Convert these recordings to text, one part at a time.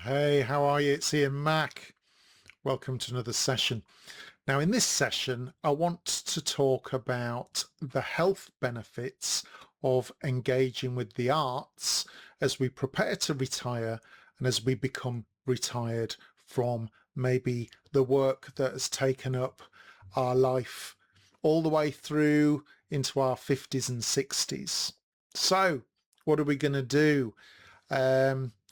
Hey, how are you? It's Ian Mack. Welcome to another session. Now, in this session, I want to talk about the health benefits of engaging with the arts as we prepare to retire and as we become retired from maybe the work that has taken up our life all the way through into our 50s and 60s. So, what are we going to do?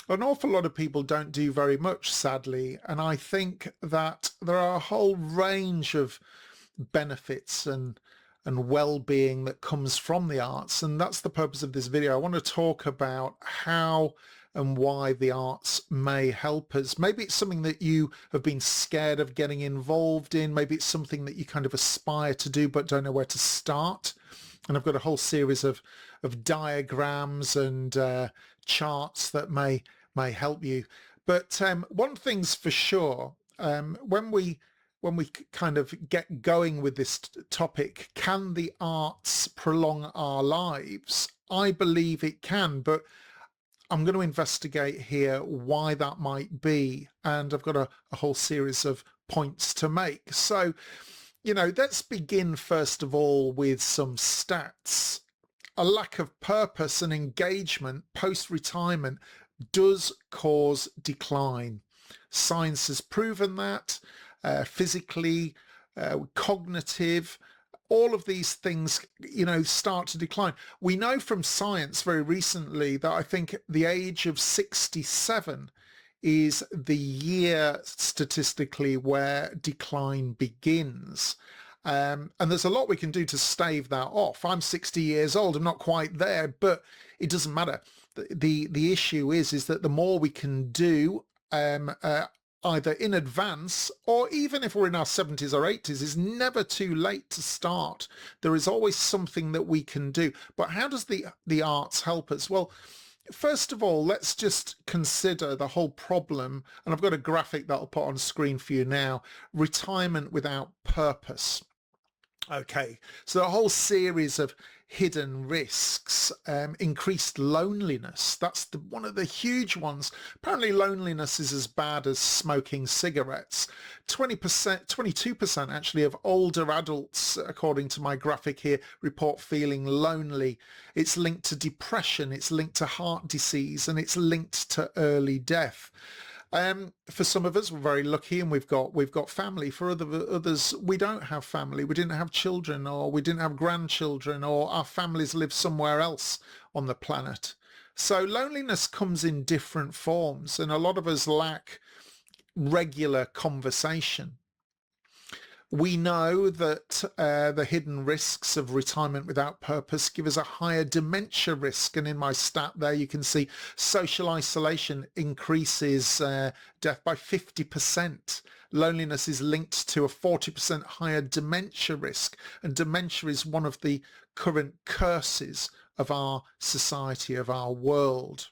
An awful lot of people don't do very much, sadly, and I think that there are a whole range of benefits and well-being that comes from the arts, and that's the purpose of this video. I want to talk about how and why the arts may help us. Maybe it's something that you have been scared of getting involved in. Maybe it's something that you kind of aspire to do but don't know where to start. And I've got a whole series of diagrams and charts that may help you. But one thing's for sure, when we kind of get going with this topic, can the arts prolong our lives? I believe it can, but I'm going to investigate here why that might be. And I've got a whole series of points to make. So, let's begin first of all with some stats. A lack of purpose and engagement post-retirement does cause decline. Science has proven that physically, cognitive, all of these things, start to decline. We know from science very recently that I think the age of 67 is the year statistically where decline begins. And there's a lot we can do to stave that off. I'm 60 years old. I'm not quite there, but it doesn't matter. The issue is that the more we can do, either in advance or even if we're in our 70s or 80s, is never too late to start. There is always something that we can do. But how does the arts help us? Well, first of all, let's just consider the whole problem, and I've got a graphic that I'll put on screen for you now. Retirement without purpose. Okay, so a whole series of hidden risks, increased loneliness. That's one of the huge ones. Apparently loneliness is as bad as smoking cigarettes. 20%, 22% actually of older adults, according to my graphic here, report feeling lonely. It's linked to depression, it's linked to heart disease, and it's linked to early death. For some of us, we're very lucky and we've got family. For others, we don't have family. We didn't have children, or we didn't have grandchildren, or our families live somewhere else on the planet. So loneliness comes in different forms, and a lot of us lack regular conversation. We know that the hidden risks of retirement without purpose give us a higher dementia risk. And in my stat there, you can see social isolation increases death by 50%. Loneliness is linked to a 40% higher dementia risk. And dementia is one of the current curses of our society, of our world.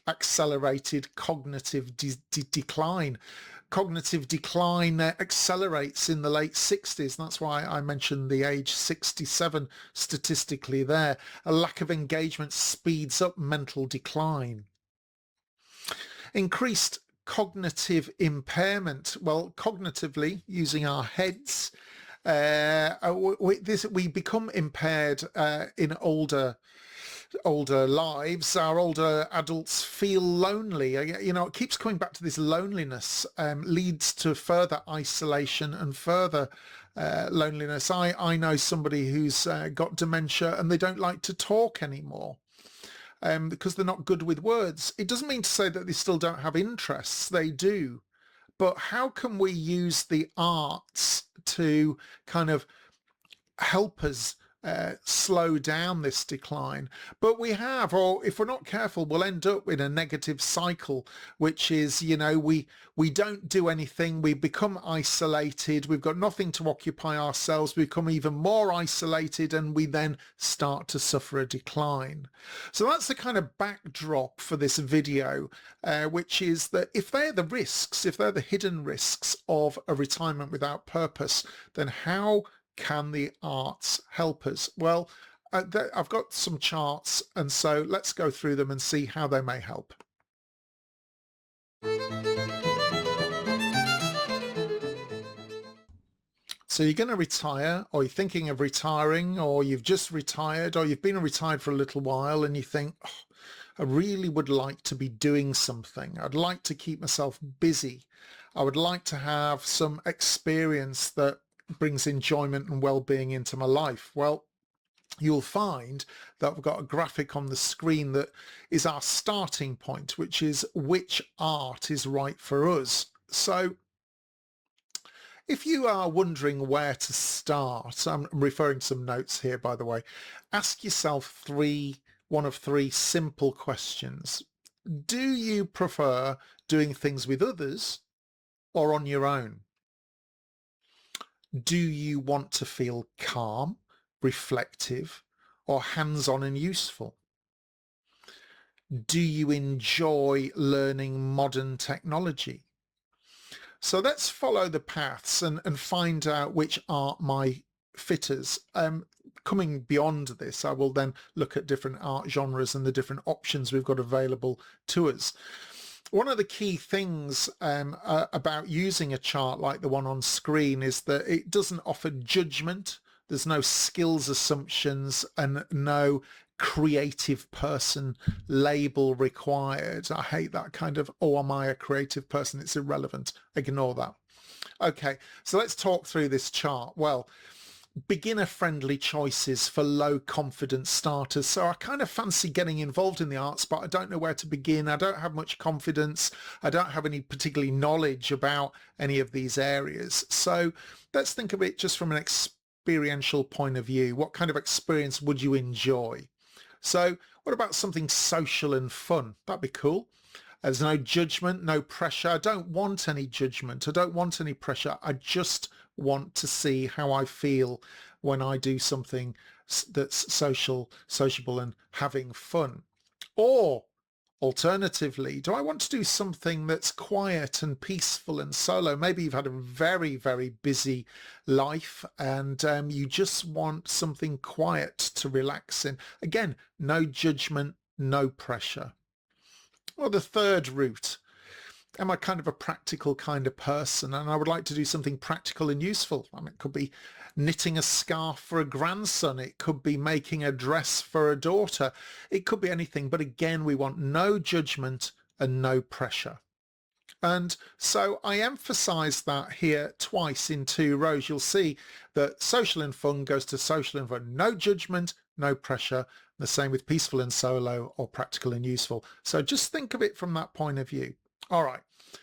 Accelerated cognitive decline. Cognitive decline accelerates in the late 60s. That's why I mentioned the age 67 statistically there. A lack of engagement speeds up mental decline. Increased cognitive impairment. Well, cognitively, using our heads, we become impaired in older lives. Our older adults feel lonely. It keeps coming back to this loneliness, leads to further isolation and further loneliness. I know somebody who's got dementia and they don't like to talk anymore. Because they're not good with words. It doesn't mean to say that they still don't have interests. They do. But how can we use the arts to kind of help us slow down this decline? But we have, or if we're not careful, we'll end up in a negative cycle, which is, we don't do anything, we become isolated, we've got nothing to occupy ourselves, we become even more isolated, and we then start to suffer a decline. So that's the kind of backdrop for this video, which is that if they're the risks, if they're the hidden risks of a retirement without purpose, then how can the arts help us? Well, I've got some charts, and so let's go through them and see how they may help. So you're going to retire, or you're thinking of retiring, or you've just retired, or you've been retired for a little while and you think, oh, I really would like to be doing something. I'd like to keep myself busy. I would like to have some experience that brings enjoyment and well-being into my life. Well, you'll find that we've got a graphic on the screen that is our starting point, which is which art is right for us. So if you are wondering where to start, I'm referring to some notes here, by the way, ask yourself one of three simple questions. Do you prefer doing things with others or on your own? Do you want to feel calm, reflective, or hands-on and useful? Do you enjoy learning modern technology? So let's follow the paths and find out which are my fitters. Coming beyond this, I will then look at different art genres and the different options we've got available to us. One of the key things about using a chart like the one on screen is that it doesn't offer judgment. There's no skills assumptions and no creative person label required. I hate that kind of, oh, am I a creative person? It's irrelevant. Ignore that. Okay, so let's talk through this chart. Well, beginner-friendly choices for low confidence starters. So I kind of fancy getting involved in the arts, but I don't know where to begin. I don't have much confidence. I don't have any particularly knowledge about any of these areas. So let's think of it just from an experiential point of view. What kind of experience would you enjoy? So what about something social and fun? That'd be cool. There's no judgment, no pressure. I don't want any judgment. I don't want any pressure. I just want to see how I feel when I do something that's sociable and having fun. Or alternatively, do I want to do something that's quiet and peaceful and solo? Maybe you've had a very, very busy life and you just want something quiet to relax in. Again, no judgment, no pressure. Well, the third route, am I kind of a practical kind of person and I would like to do something practical and useful? I mean, it could be knitting a scarf for a grandson. It could be making a dress for a daughter. It could be anything. But again, we want no judgment and no pressure. And so I emphasize that here twice in 2 rows. You'll see that social and fun goes to social and fun. No judgment, no pressure. The same with peaceful and solo or practical and useful. So just think of it from that point of view. All right.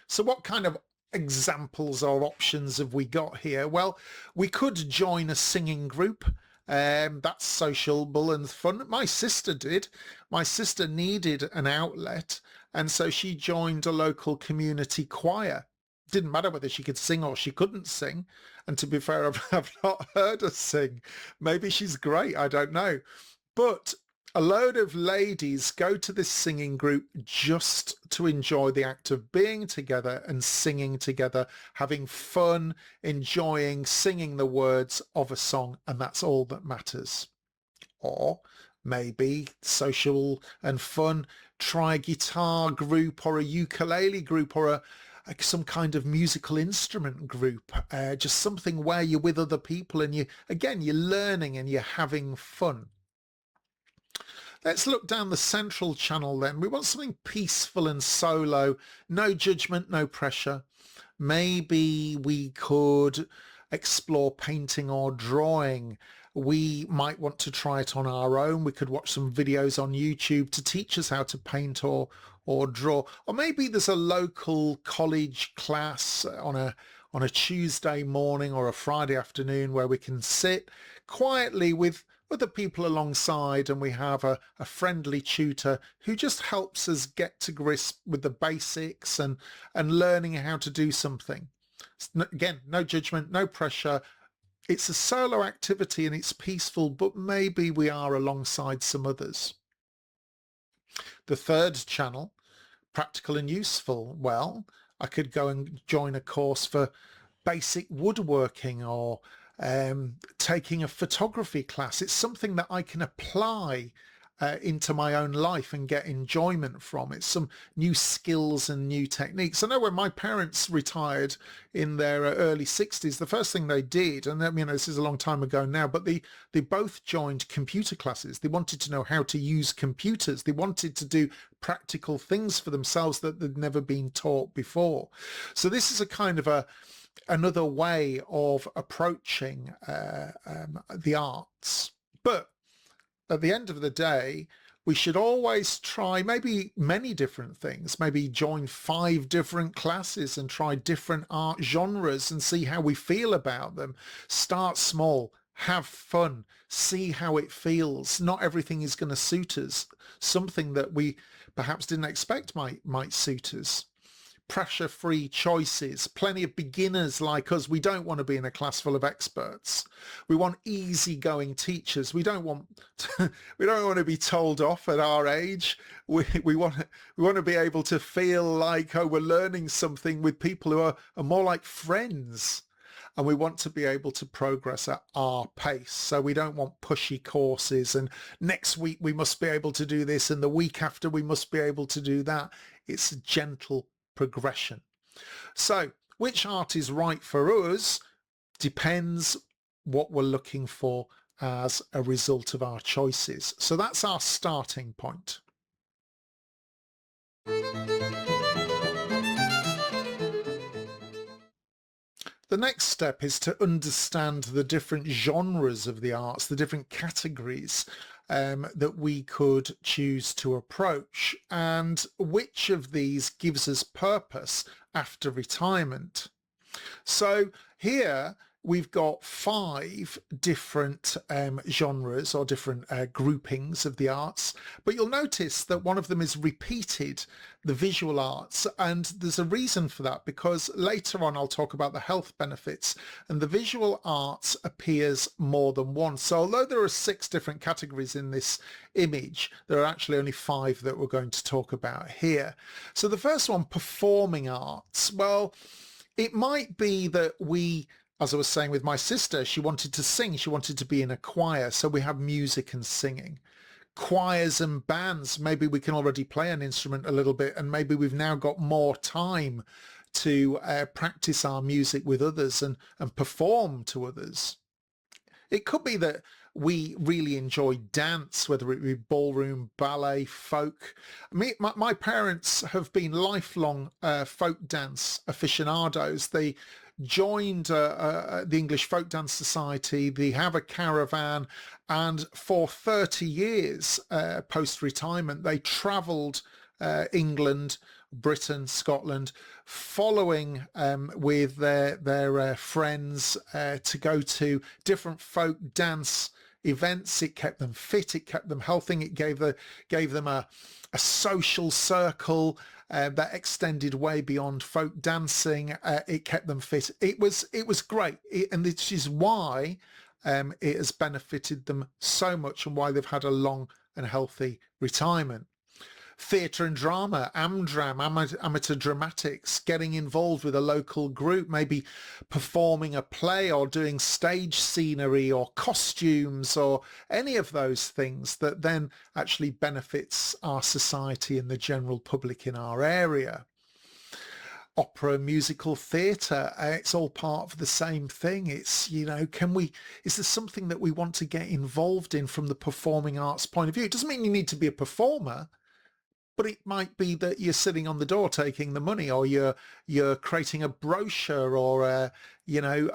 So what kind of examples or options have we got here? Well, we could join a singing group. That's sociable and fun. My sister did. My sister needed an outlet, and so she joined a local community choir. Didn't matter whether she could sing or she couldn't sing. And to be fair, I've not heard her sing. Maybe she's great. I don't know. But a load of ladies go to this singing group just to enjoy the act of being together and singing together, having fun, enjoying singing the words of a song, and that's all that matters. Or maybe social and fun, try a guitar group or a ukulele group or some kind of musical instrument group, just something where you're with other people and you're learning and you're having fun. Let's look down the central channel then. We want something peaceful and solo, no judgment, no pressure. Maybe we could explore painting or drawing. We might want to try it on our own. We could watch some videos on YouTube to teach us how to paint or draw. Or maybe there's a local college class on a Tuesday morning or a Friday afternoon where we can sit quietly with other people alongside and we have a friendly tutor who just helps us get to grips with the basics and learning how to do something. Again, no judgment, no pressure. It's a solo activity and it's peaceful, but maybe we are alongside some others. The third channel, practical and useful. Well, I could go and join a course for basic woodworking or taking a photography class. It's something that I can apply into my own life and get enjoyment from. It's some new skills and new techniques. I know when my parents retired in their early 60s, the first thing they did, and this is a long time ago now, but they both joined computer classes. They wanted to know how to use computers. They wanted to do practical things for themselves that they'd never been taught before. So this is a kind of another way of approaching the arts. But at the end of the day, we should always try maybe many different things, maybe join 5 different classes and try different art genres and see how we feel about them. Start small, have fun, see how it feels. Not everything is going to suit us. Something that we perhaps didn't expect might suit us. Pressure-free choices, plenty of beginners like us. We don't want to be in a class full of experts. We want easygoing teachers. We don't want to be told off at our age. We want to be able to feel like, oh, we're learning something with people who are more like friends. And we want to be able to progress at our pace. So we don't want pushy courses and next week we must be able to do this and the week after we must be able to do that. It's a gentle progression. So which art is right for us depends what we're looking for as a result of our choices. So that's our starting point. The next step is to understand the different genres of the arts, the different categories that we could choose to approach, and which of these gives us purpose after retirement. So here we've got 5 different genres or different groupings of the arts, but you'll notice that one of them is repeated, the visual arts, and there's a reason for that because later on I'll talk about the health benefits, and the visual arts appears more than once. So although there are 6 different categories in this image, there are actually only 5 that we're going to talk about here. So the first one, performing arts. Well, it might be that as I was saying with my sister, she wanted to sing. She wanted to be in a choir. So we have music and singing. Choirs and bands, maybe we can already play an instrument a little bit and maybe we've now got more time to practice our music with others and perform to others. It could be that we really enjoy dance, whether it be ballroom, ballet, folk. My parents have been lifelong folk dance aficionados. They joined the English Folk Dance Society. They have a caravan, and for 30 years post-retirement, they travelled England, Britain, Scotland, following with their friends to go to different folk dance events. It kept them fit, it kept them healthy, it gave them a social circle that extended way beyond folk dancing. It kept them fit. It was great, and this is why it has benefited them so much and why they've had a long and healthy retirement. Theatre and drama, amateur dramatics, getting involved with a local group, maybe performing a play or doing stage scenery or costumes or any of those things that then actually benefits our society and the general public in our area. Opera, musical theatre, it's all part of the same thing. It's, is there something that we want to get involved in from the performing arts point of view? It doesn't mean you need to be a performer, but it might be that you're sitting on the door taking the money, or you're creating a brochure or a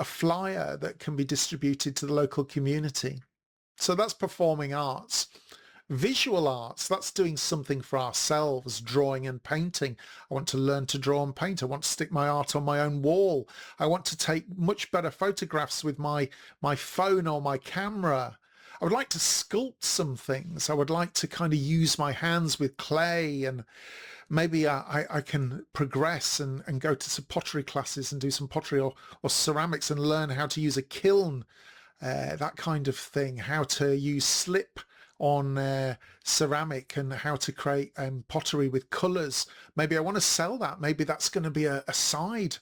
flyer that can be distributed to the local community. So that's performing arts. Visual arts, that's doing something for ourselves, drawing and painting. I want to learn to draw and paint. I want to stick my art on my own wall. I want to take much better photographs with my phone or my camera. I would like to sculpt some things. I would like to kind of use my hands with clay, and maybe I can progress and go to some pottery classes and do some pottery or ceramics and learn how to use a kiln, that kind of thing, how to use slip on ceramic and how to create pottery with colours. Maybe I want to sell that. Maybe that's going to be a side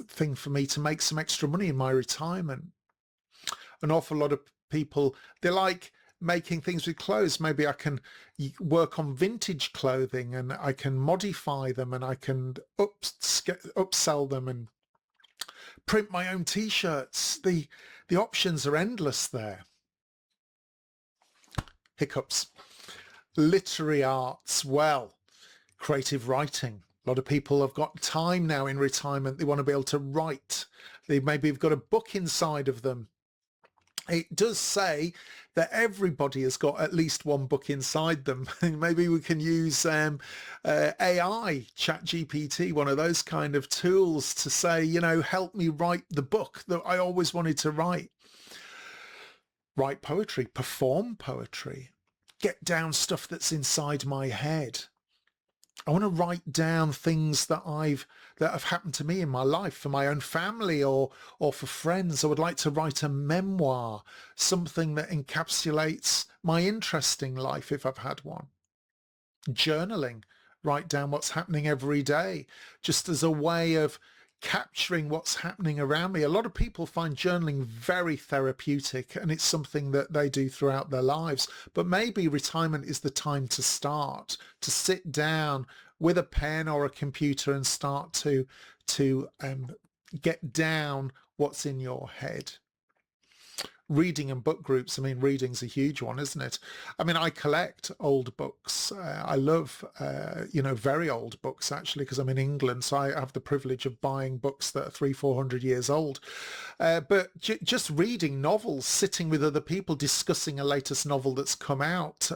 thing for me to make some extra money in my retirement. An awful lot of people, they like making things with clothes. Maybe I can work on vintage clothing and I can modify them and I can upsell them and print my own t-shirts. The options are endless there. Hiccups. Literary arts, well, creative writing. A lot of people have got time now in retirement. They want to be able to write. They maybe have got a book inside of them. It does say that everybody has got at least one book inside them. Maybe we can use AI, ChatGPT, one of those kind of tools to say, help me write the book that I always wanted to write. Write poetry, perform poetry, get down stuff that's inside my head. I want to write down things that have happened to me in my life, for my own family or for friends. I would like to write a memoir, something that encapsulates my interesting life if I've had one. Journaling, write down what's happening every day, just as a way of capturing what's happening around me. A lot of people find journaling very therapeutic, and it's something that they do throughout their lives. But maybe retirement is the time to start, to sit down with a pen or a computer and start to get down what's in your head. Reading and book groups. I mean, reading's a huge one, isn't it? I mean, I collect old books. I love, very old books, actually, because I'm in England, so I have the privilege of buying books that are 300-400 years old. But just reading novels, sitting with other people, discussing a latest novel that's come out,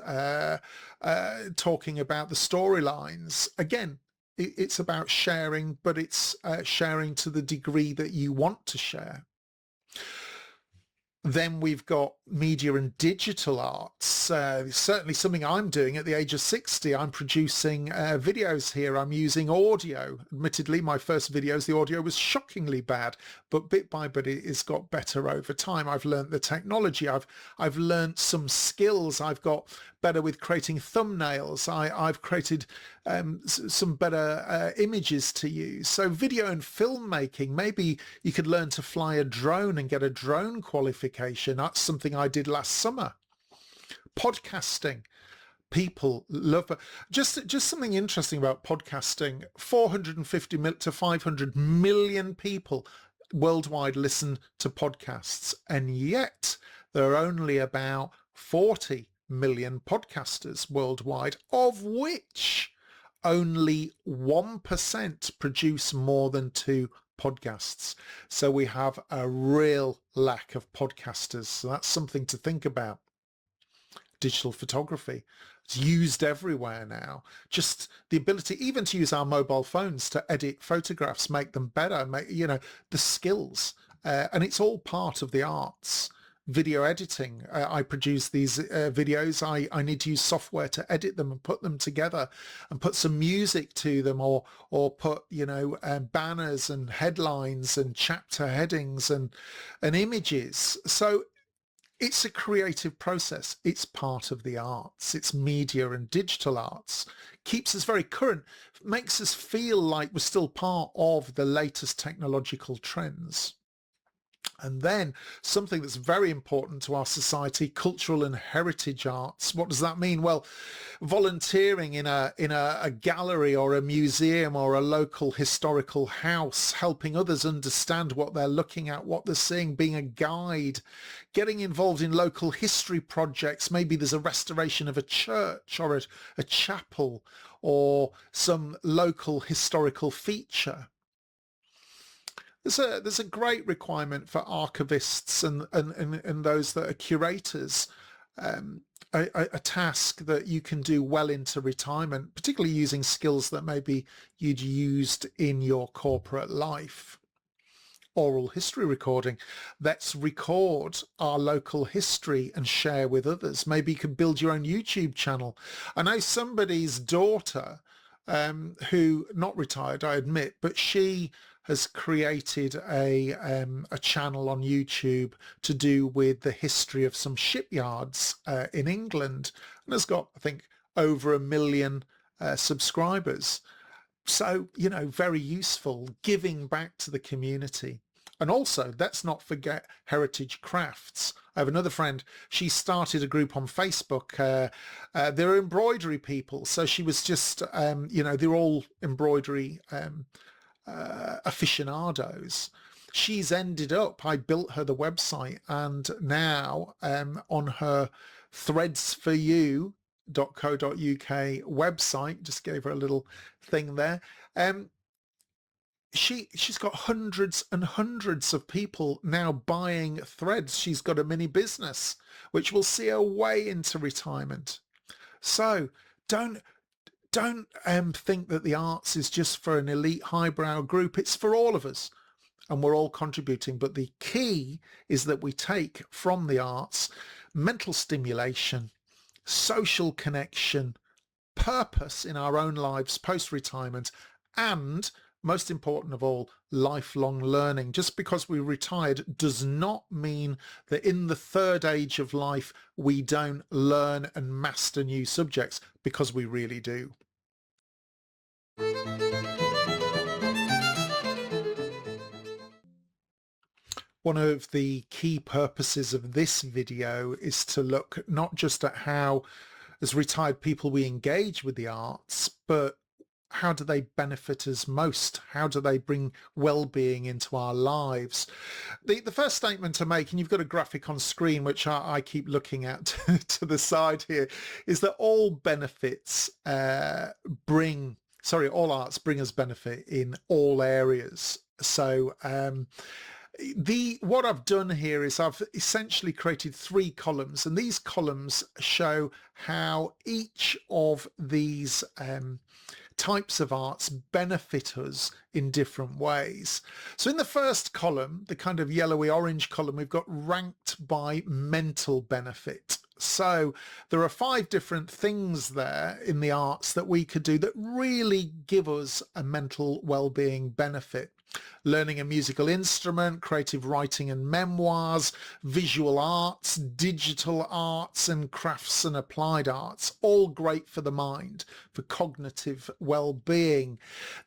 talking about the storylines. Again, it's about sharing, but it's sharing to the degree that you want to share. Then we've got media and digital arts. Certainly something I'm doing at the age of 60. I'm producing videos here. I'm using audio. Admittedly, my first videos, the audio was shockingly bad, but bit by bit it has got better over time. I've learned the technology. I've learned some skills. I've got better with creating thumbnails. I've created some better images to use. So video and filmmaking, maybe you could learn to fly a drone and get a drone qualification. That's something I did last summer. Podcasting. People love just something interesting about podcasting. 450 to 500 million people worldwide listen to podcasts, and yet there are only about 40 million podcasters worldwide, of which only 1% produce more than 2 podcasts. So we have a real lack of podcasters. So that's something to think about. Digital photography. It's used everywhere now. Just the ability even to use our mobile phones to edit photographs, make them better, the skills. And it's all part of the arts. Video editing. I produce these videos. I need to use software to edit them and put them together and put some music to them or put, banners and headlines and chapter headings and images. So it's a creative process. It's part of the arts. It's media and digital arts. Keeps us very current, makes us feel like we're still part of the latest technological trends. And then something that's very important to our society, cultural and heritage arts. What does that mean? Well, volunteering in a gallery or a museum or a local historical house, helping others understand what they're looking at, what they're seeing, being a guide, getting involved in local history projects. Maybe there's a restoration of a church or a chapel or some local historical feature. There's a great requirement for archivists and those that are curators, a task that you can do well into retirement, particularly using skills that maybe you'd used in your corporate life. Oral history recording. Let's record our local history and share with others. Maybe you can build your own YouTube channel. I know somebody's daughter, who not retired, I admit, but she has created a channel on YouTube to do with the history of some shipyards in England, and has got, I think, over 1 million subscribers. So, very useful, giving back to the community. And also, let's not forget heritage crafts. I have another friend, she started a group on Facebook. They're embroidery people. So she was just, they're all embroidery aficionados. She's ended up, I built her the website, and now on her threadsforyou.co.uk website, just gave her a little thing there, she's got hundreds and hundreds of people now buying threads. She's got a mini business which will see her way into retirement. So don't think that the arts is just for an elite highbrow group. It's for all of us, and we're all contributing. But the key is that we take from the arts mental stimulation, social connection, purpose in our own lives post-retirement, and most important of all, lifelong learning. Just because we retired does not mean that in the third age of life we don't learn and master new subjects, because we really do. One of the key purposes of this video is to look not just at how, as retired people, we engage with the arts, but how do they benefit us most? How do they bring well-being into our lives? The first statement to make, and you've got a graphic on screen which I keep looking at to the side here, is that all arts bring us benefit in all areas. So what I've done here is I've essentially created 3 columns, and these columns show how each of these types of arts benefit us in different ways. So in the first column, the kind of yellowy orange column, we've got ranked by mental benefit. So there are 5 different things there in the arts that we could do that really give us a mental well-being benefit. Learning a musical instrument, creative writing and memoirs, visual arts, digital arts, and crafts and applied arts, all great for the mind, for cognitive well-being.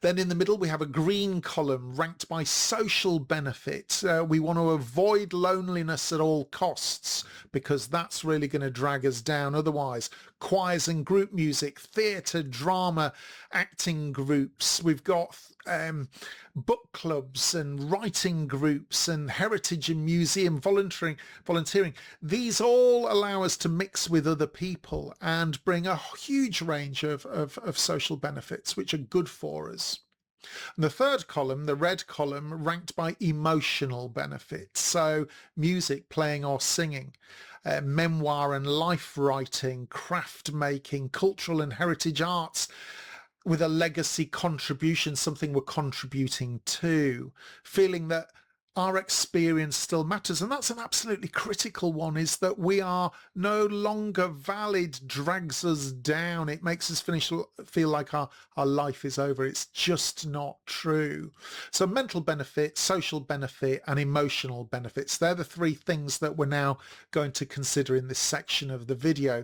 Then in the middle we have a green column ranked by social benefit. We want to avoid loneliness at all costs, because that's really going to drag us down otherwise. Choirs and group music, theatre, drama, acting groups. We've got book clubs and writing groups and heritage and museum volunteering. These all allow us to mix with other people and bring a huge range of social benefits which are good for us. And the third column, the red column, ranked by emotional benefits. So music, playing or singing, memoir and life writing, craft making, cultural and heritage arts, with a legacy contribution, something we're contributing to, feeling that our experience still matters. And that's an absolutely critical one, is that we are no longer valid, drags us down. It makes us feel like our life is over. It's just not true. So mental benefit, social benefit, and emotional benefits, they're the 3 things that we're now going to consider in this section of the video.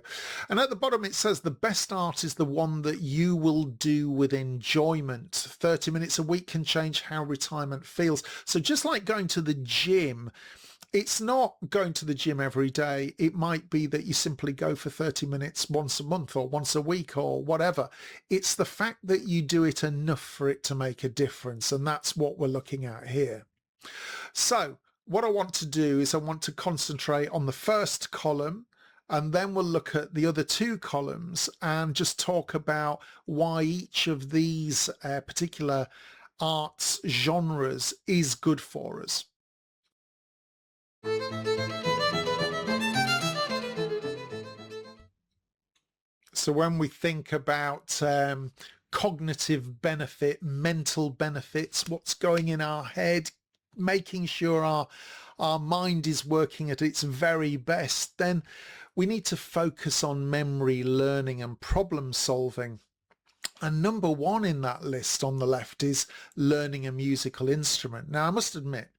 And at the bottom it says the best art is the one that you will do with enjoyment. 30 minutes a week can change how retirement feels. So just like going to the gym, it's not going to the gym every day. It might be that you simply go for 30 minutes once a month or once a week or whatever. It's the fact that you do it enough for it to make a difference, and that's what we're looking at here. So what I want to do is I want to concentrate on the first column, and then we'll look at the other 2 columns and just talk about why each of these particular arts genres is good for us. So when we think about cognitive benefit, mental benefits, what's going in our head, making sure our mind is working at its very best, then we need to focus on memory, learning and problem solving. And number 1 in that list on the left is learning a musical instrument. Now I must admit,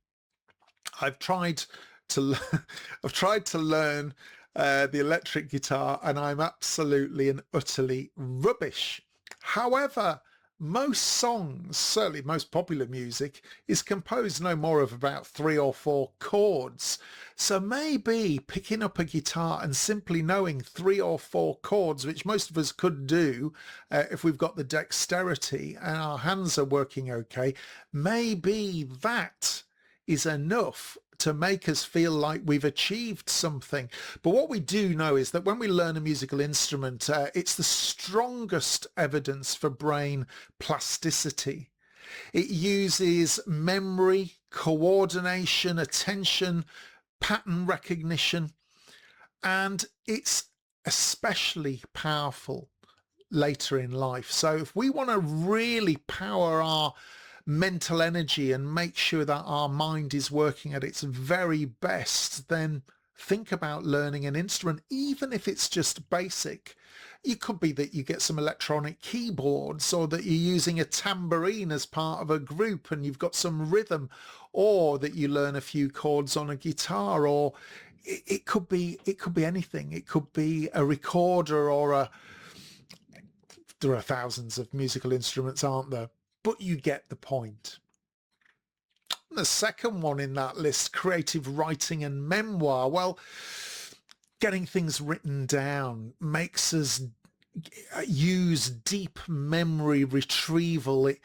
I've tried to learn the electric guitar, and I'm absolutely and utterly rubbish. However, most songs, certainly most popular music, is composed no more of about 3 or 4 chords. So maybe picking up a guitar and simply knowing 3 or 4 chords, which most of us could do if we've got the dexterity and our hands are working okay, maybe that is enough to make us feel like we've achieved something. But what we do know is that when we learn a musical instrument, it's the strongest evidence for brain plasticity. It uses memory, coordination, attention, pattern recognition, and it's especially powerful later in life. So if we want to really power our mental energy and make sure that our mind is working at its very best, then think about learning an instrument, even if it's just basic. It could be that you get some electronic keyboards, or that you're using a tambourine as part of a group and you've got some rhythm, or that you learn a few chords on a guitar, or it could be anything. It could be a recorder, or there are thousands of musical instruments, aren't there? But you get the point. The second one in that list, creative writing and memoir. Well, getting things written down makes us use deep memory retrieval. It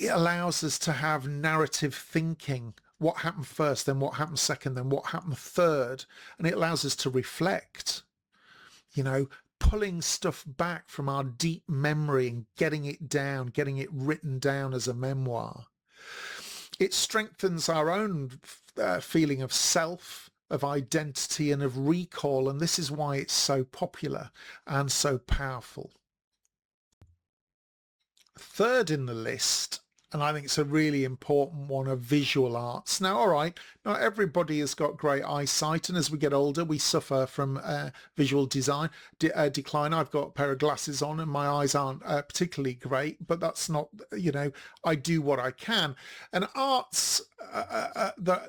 allows us to have narrative thinking. What happened first, then what happened second, then what happened third. And it allows us to reflect, pulling stuff back from our deep memory and getting it down, getting it written down as a memoir. It strengthens our own feeling of self, of identity, and of recall, and this is why it's so popular and so powerful. Third in the list, and I think it's a really important one, of visual arts. Now, all right, not everybody has got great eyesight, and as we get older, we suffer from visual decline. I've got a pair of glasses on, and my eyes aren't particularly great, but that's not, I do what I can. And arts,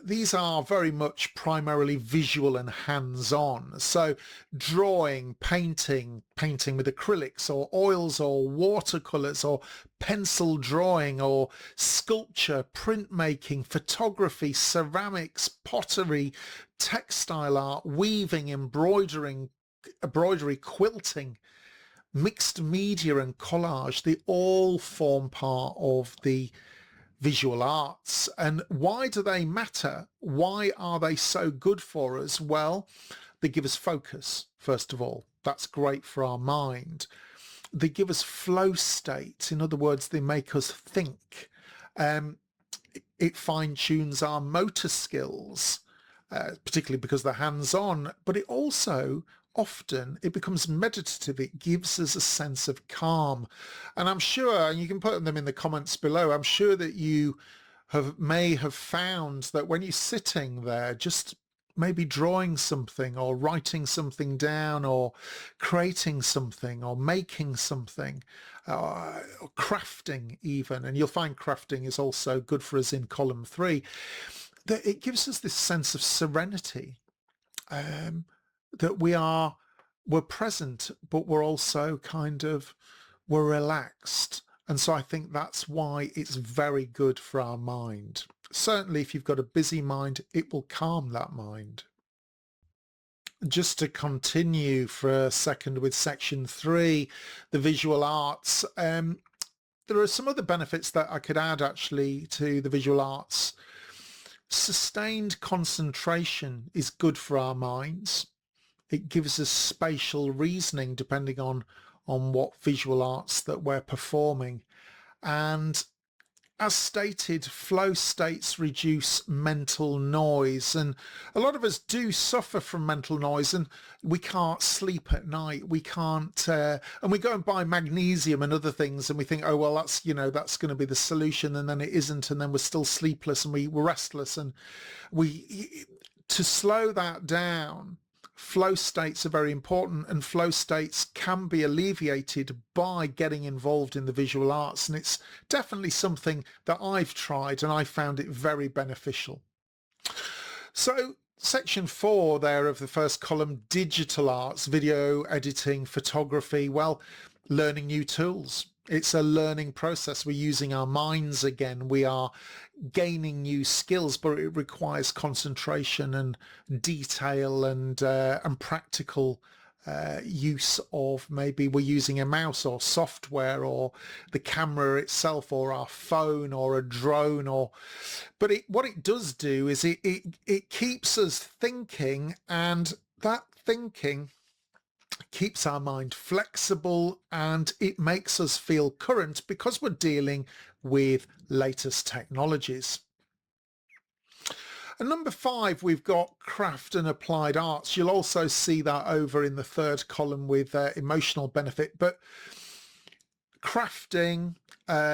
these are very much primarily visual and hands-on. So drawing, painting with acrylics or oils or watercolors, or pencil drawing or sculpture, printmaking, photography, ceramics, pottery, textile art, weaving, embroidery, quilting, mixed media and collage. They all form part of the visual arts. And why do they matter? Why are they so good for us? Well, they give us focus, first of all. That's great for our mind. They give us flow states. In other words, they make us think. It fine-tunes our motor skills, particularly because they're hands-on, but it also often it becomes meditative. It gives us a sense of calm. And I'm sure, and you can put them in the comments below, I'm sure that you may have found that when you're sitting there, just maybe drawing something or writing something down or creating something or making something, or crafting even, and you'll find crafting is also good for us in column 3, that it gives us this sense of serenity, that we're present, but we're also we're relaxed. And so I think that's why it's very good for our mind. Certainly if you've got a busy mind, it will calm that mind. Just to continue for a second with section 3, the visual arts, there are some other benefits that I could add actually to the visual arts. Sustained concentration is good for our minds. It gives us spatial reasoning depending on what visual arts that we're performing. And as stated, flow states reduce mental noise, and a lot of us do suffer from mental noise, and we can't sleep at night. We can't, and we go and buy magnesium and other things, and we think, oh well, that's that's going to be the solution, and then it isn't, and then we're still sleepless and we're restless, and to slow that down. Flow states are very important, and flow states can be alleviated by getting involved in the visual arts, and it's definitely something that I've tried and I found it very beneficial. So section 4 there of the first column, digital arts, video editing, photography. Well, learning new tools. It's a learning process. We're using our minds again. We are gaining new skills, but it requires concentration and detail and practical use of, maybe we're using a mouse or software or the camera itself or our phone or a drone, or but what it does do is it keeps us thinking, and that thinking keeps our mind flexible and it makes us feel current because we're dealing with latest technologies. And number 5, we've got craft and applied arts. You'll also see that over in the third column with emotional benefit. But crafting,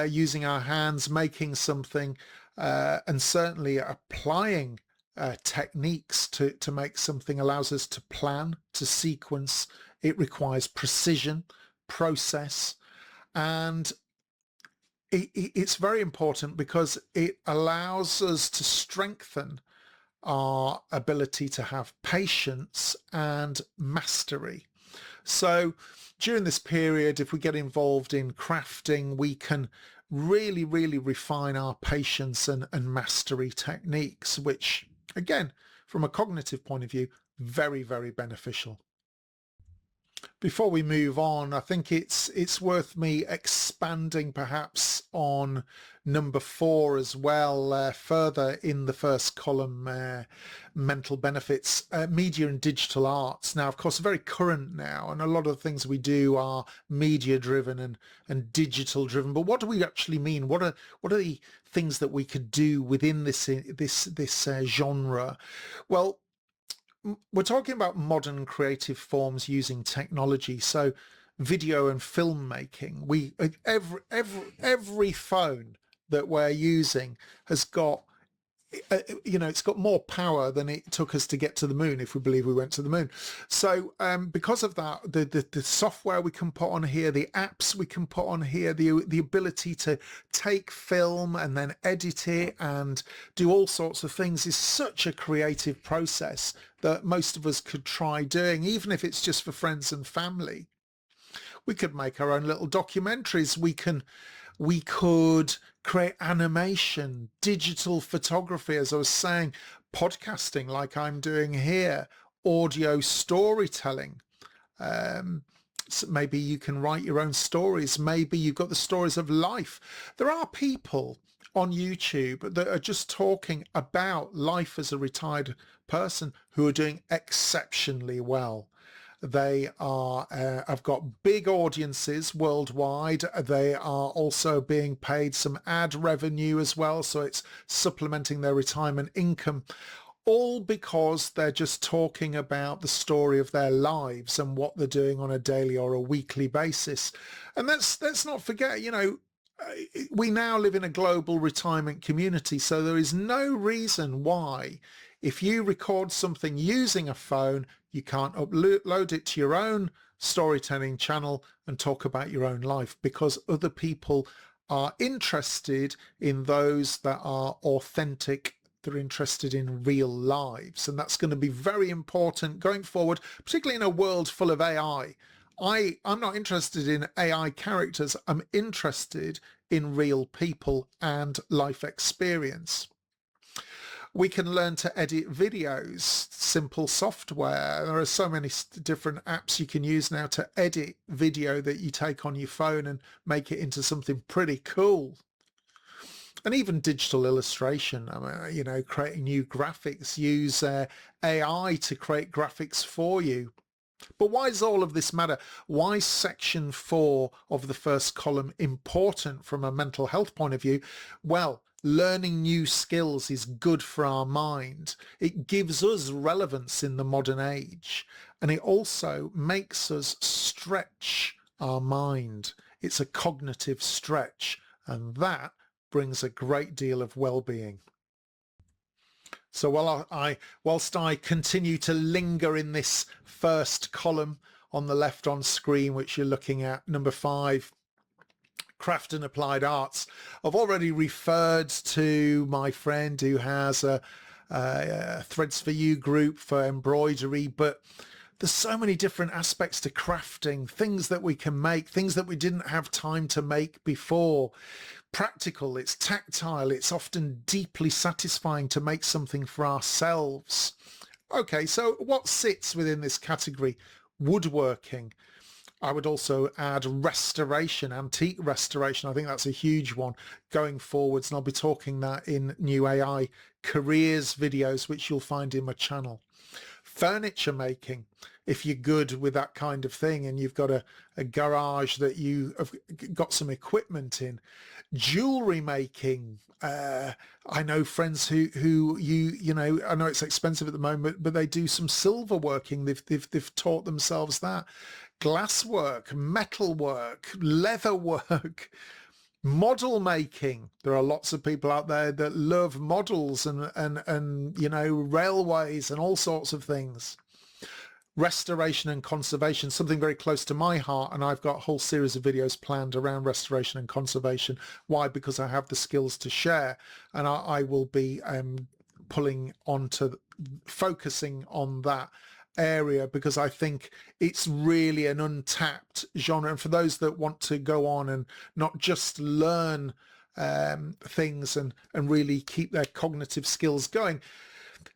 using our hands, making something, and certainly applying techniques to make something allows us to plan, to sequence. It requires precision, process, and it's very important because it allows us to strengthen our ability to have patience and mastery. So during this period, if we get involved in crafting, we can really refine our patience and mastery techniques, which again, from a cognitive point of view, very beneficial. Before we move on, I think it's worth me expanding perhaps on number 4 as well, further in the first column, mental benefits, media and digital arts. Now, of course, very current now, and a lot of the things we do are media driven and digital driven. But what do we actually mean? What are the things that we could do within this genre? Well, we're talking about modern creative forms using technology. So video and filmmaking, every phone that we're using has got it's got more power than it took us to get to the moon, if we believe we went to the moon. So because of that, the software we can put on here, the apps we can put on here, the ability to take film and then edit it and do all sorts of things is such a creative process that most of us could try doing, even if it's just for friends and family. We could make our own little documentaries. We could create animation, digital photography, as I was saying, podcasting like I'm doing here, audio storytelling. So maybe you can write your own stories. Maybe you've got the stories of life. There are people on YouTube that are just talking about life as a retired person who are doing exceptionally well. They are have got big audiences worldwide. They are also being paid some ad revenue as well, so it's supplementing their retirement income, all because they're just talking about the story of their lives and what they're doing on a daily or a weekly basis. And let's not forget, we now live in a global retirement community, so there is no reason why, if you record something using a phone, you can't upload it to your own storytelling channel and talk about your own life, because other people are interested in those that are authentic. They're interested in real lives, and that's going to be very important going forward, particularly in a world full of AI. I'm not interested in AI characters. I'm interested in real people and life experience. We can learn to edit videos, simple software. There are so many different apps you can use now to edit video that you take on your phone and make it into something pretty cool. And even digital illustration, creating new graphics, use AI to create graphics for you. But why does all of this matter? Why is section 4 of the first column important from a mental health point of view? Well, learning new skills is good for our mind. It gives us relevance in the modern age, and it also makes us stretch our mind. It's a cognitive stretch, and that brings a great deal of well-being. So whilst I continue to linger in this first column on the left on screen, which you're looking at, number 5, craft and applied arts, I've already referred to my friend who has a Threads for You group for embroidery, but There's so many different aspects to crafting, things that we can make, things that we didn't have time to make before. Practical, it's tactile, it's often deeply satisfying to make something for ourselves. Okay, so what sits within this category? Woodworking. I would also add restoration, antique restoration. I think that's a huge one going forwards, and I'll be talking that in new AI careers videos, which you'll find in my channel. Furniture making, if you're good with that kind of thing and you've got a garage that you have got some equipment in. Jewelry making, I know friends who you know, I know it's expensive at the moment, but they do some silver working. They've taught themselves that. Glass work, metal work, leather work, model making. There are lots of people out there that love models and you know, railways and all sorts of things. Restoration and conservation, something very close to my heart, and I've got a whole series of videos planned around restoration and conservation. Why? Because I have the skills to share, and I will be focusing on that area, because I think it's really an untapped genre. And for those that want to go on and not just learn things and really keep their cognitive skills going,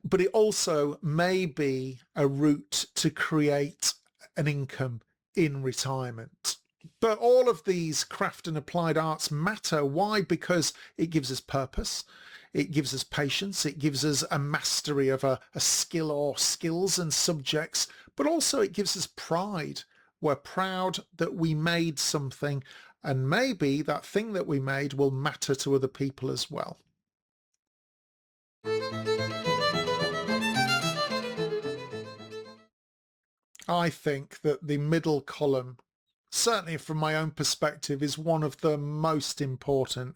but it also may be a route to create an income in retirement. But all of these craft and applied arts matter. Why? Because it gives us purpose. It gives us patience. It gives us a mastery of a skill or skills and subjects, but also it gives us pride. We're proud that we made something, and maybe that thing that we made will matter to other people as well. I think that the middle column, certainly from my own perspective, is one of the most important,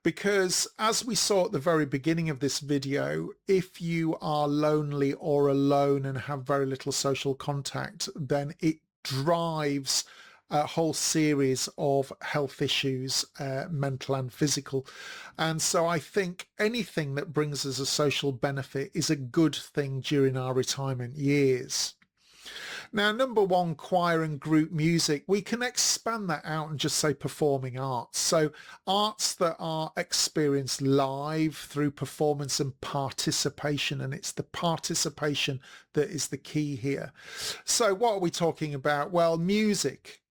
because as we saw at the very beginning of this video, if you are lonely or alone and have very little social contact, then it drives a whole series of health issues, mental and physical. And so I think anything that brings us a social benefit is a good thing during our retirement years. Now, number one, choir and group music, we can expand that out and just say performing arts. So arts that are experienced live through performance and participation, and it's the participation that is the key here. So what are we talking about? Well, music,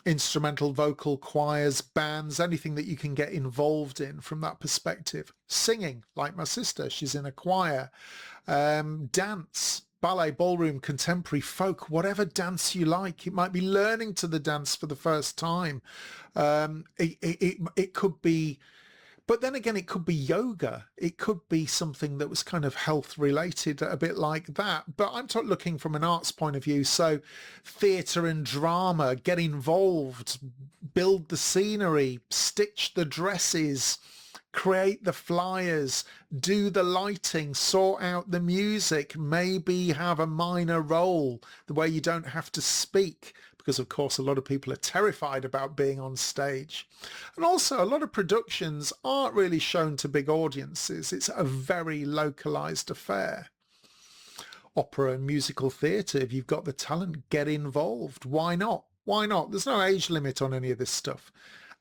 instrumental, vocal, choirs, bands, anything that you can get involved in from that perspective. Singing, like my sister, she's in a choir. Dance, ballet, ballroom, contemporary, folk, whatever dance you like. It might be learning to the dance for the first time. It could be, but then again, it could be yoga. It could be something that was kind of health related, a bit like that. But I'm looking from an arts point of view. So theatre and drama, get involved, build the scenery, stitch the dresses, create the flyers, do the lighting, sort out the music, maybe have a minor role where you don't have to speak, because of course a lot of people are terrified about being on stage. And also a lot of productions aren't really shown to big audiences. It's a very localized affair. Opera and musical theatre, if you've got the talent, get involved. Why not? Why not? There's no age limit on any of this stuff.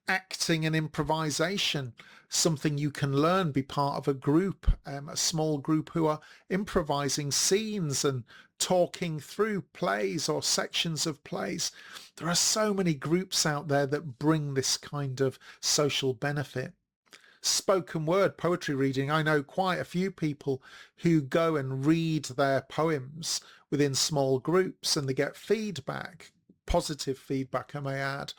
Acting and improvisation, something you can learn, be part of a group, a small group who are improvising scenes and talking through plays or sections of plays. There are so many groups out there that bring this kind of social benefit. Spoken word, poetry reading. I know quite a few people who go and read their poems within small groups, and they get feedback, positive feedback, I may add.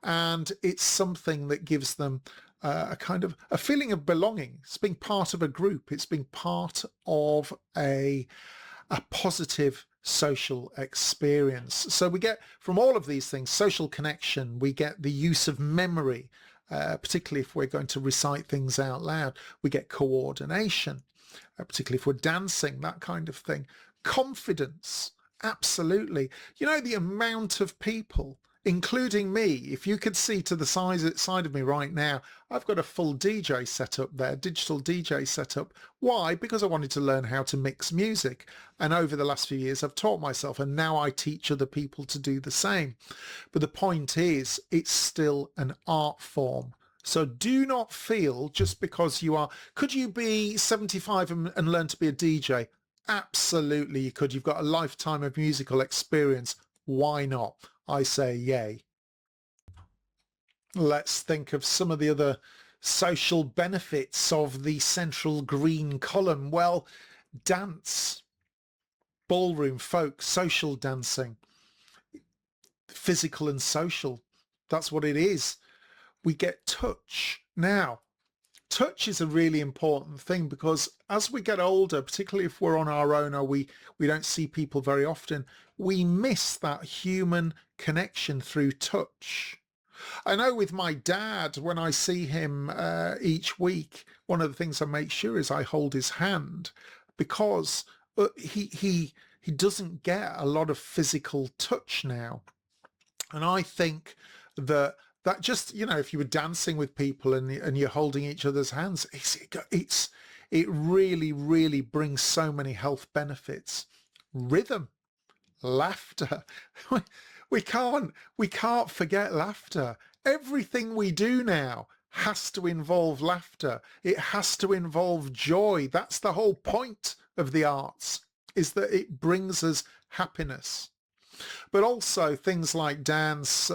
And it's something that gives them a kind of a feeling of belonging. It's being part of a group. It's being part of a positive social experience. So we get from all of these things, social connection, we get the use of memory, particularly if we're going to recite things out loud. We get coordination, particularly if we're dancing, that kind of thing. Confidence, absolutely. You know, the amount of people including me. If you could see to the side of me right now, I've got a full DJ setup there, digital DJ setup. Why? Because I wanted to learn how to mix music. And over the last few years, I've taught myself, and now I teach other people to do the same. But the point is, it's still an art form. So do not feel just because you are, could you be 75 and learn to be a DJ? Absolutely you could. You've got a lifetime of musical experience. Why not? I say yay. Let's think of some of the other social benefits of the central green column. Well, dance, ballroom, folk, social dancing, physical and social. That's what it is. We get touch. Now, touch is a really important thing because as we get older, particularly if we're on our own or we don't see people very often, we miss that human connection through touch. I know with my dad, when I see him each week, one of the things I make sure is I hold his hand because he doesn't get a lot of physical touch now. And I think that just, if you were dancing with people and you're holding each other's hands, it really, really brings so many health benefits. Rhythm, laughter. We can't forget laughter. Everything we do now has to involve laughter. It has to involve joy. That's the whole point of the arts, is that it brings us happiness. But also things like dance,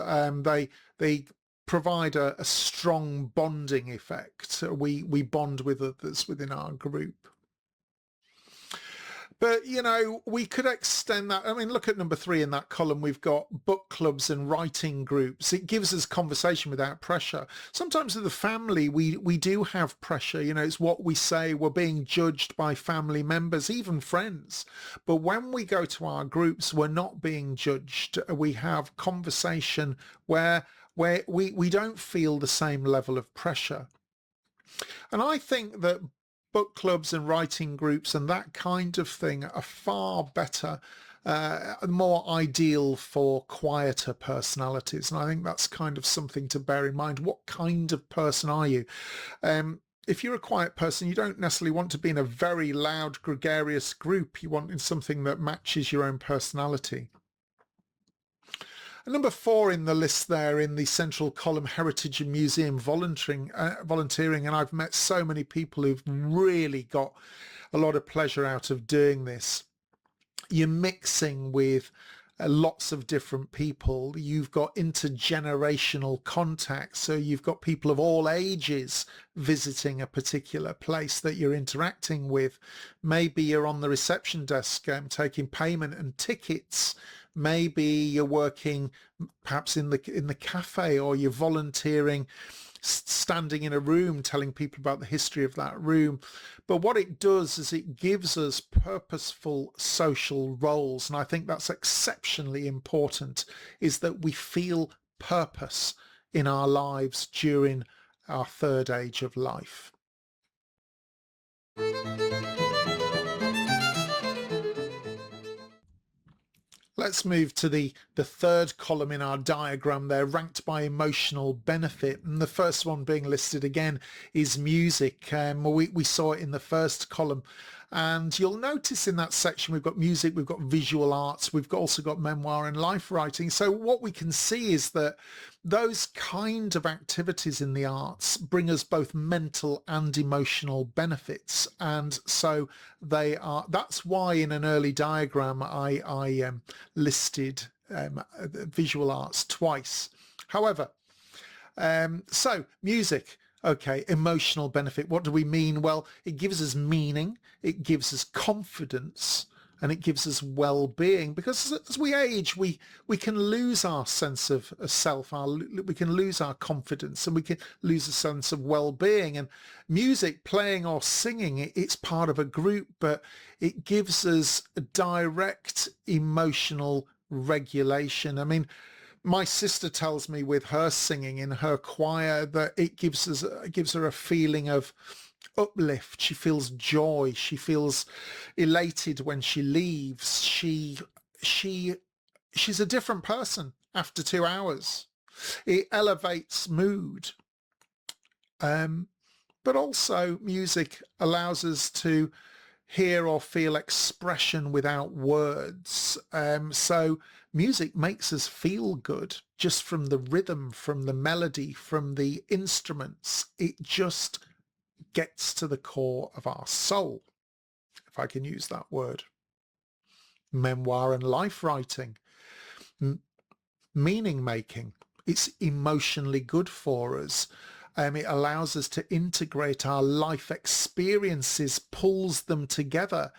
they provide a strong bonding effect. We bond with others within our group. But, we could extend that. I mean, look at number 3 in that column. We've got book clubs and writing groups. It gives us conversation without pressure. Sometimes with the family, we do have pressure. It's what we say. We're being judged by family members, even friends. But when we go to our groups, we're not being judged. We have conversation where we don't feel the same level of pressure. And I think that book clubs and writing groups and that kind of thing are far better, more ideal for quieter personalities. And I think that's kind of something to bear in mind. What kind of person are you? If you're a quiet person, you don't necessarily want to be in a very loud, gregarious group. You want in something that matches your own personality. And number 4 in the list there in the central column, heritage and museum volunteering. And I've met so many people who've really got a lot of pleasure out of doing this. You're mixing with lots of different people. You've got intergenerational contact. So you've got people of all ages visiting a particular place that you're interacting with. Maybe you're on the reception desk taking payment and tickets. Maybe you're working perhaps in the cafe, or you're volunteering, standing in a room telling people about the history of that room. But what it does is it gives us purposeful social roles. And I think that's exceptionally important, is that we feel purpose in our lives during our third age of life. Let's move to the third column in our diagram there, ranked by emotional benefit. And the first one being listed again is music. We saw it in the first column. And you'll notice in that section we've got music, we've got visual arts, we've also got memoir and life writing. So what we can see is that those kind of activities in the arts bring us both mental and emotional benefits. And so that's why in an early diagram I listed visual arts twice. However, so music. Okay, emotional benefit. What do we mean? Well, it gives us meaning, it gives us confidence, and it gives us well-being. Because as we age, we can lose our sense of self, we can lose our confidence, and we can lose a sense of well-being. And music, playing or singing, it's part of a group, but it gives us a direct emotional regulation. I mean, my sister tells me with her singing in her choir that it gives her a feeling of uplift. She feels joy. She feels elated when she leaves. She she's a different person after 2 hours. It elevates mood. But also music allows us to hear or feel expression without words. So music makes us feel good just from the rhythm, from the melody, from the instruments. It just gets to the core of our soul, if I can use that word. Memoir and life writing, meaning making. It's emotionally good for us. It allows us to integrate our life experiences, pulls them together.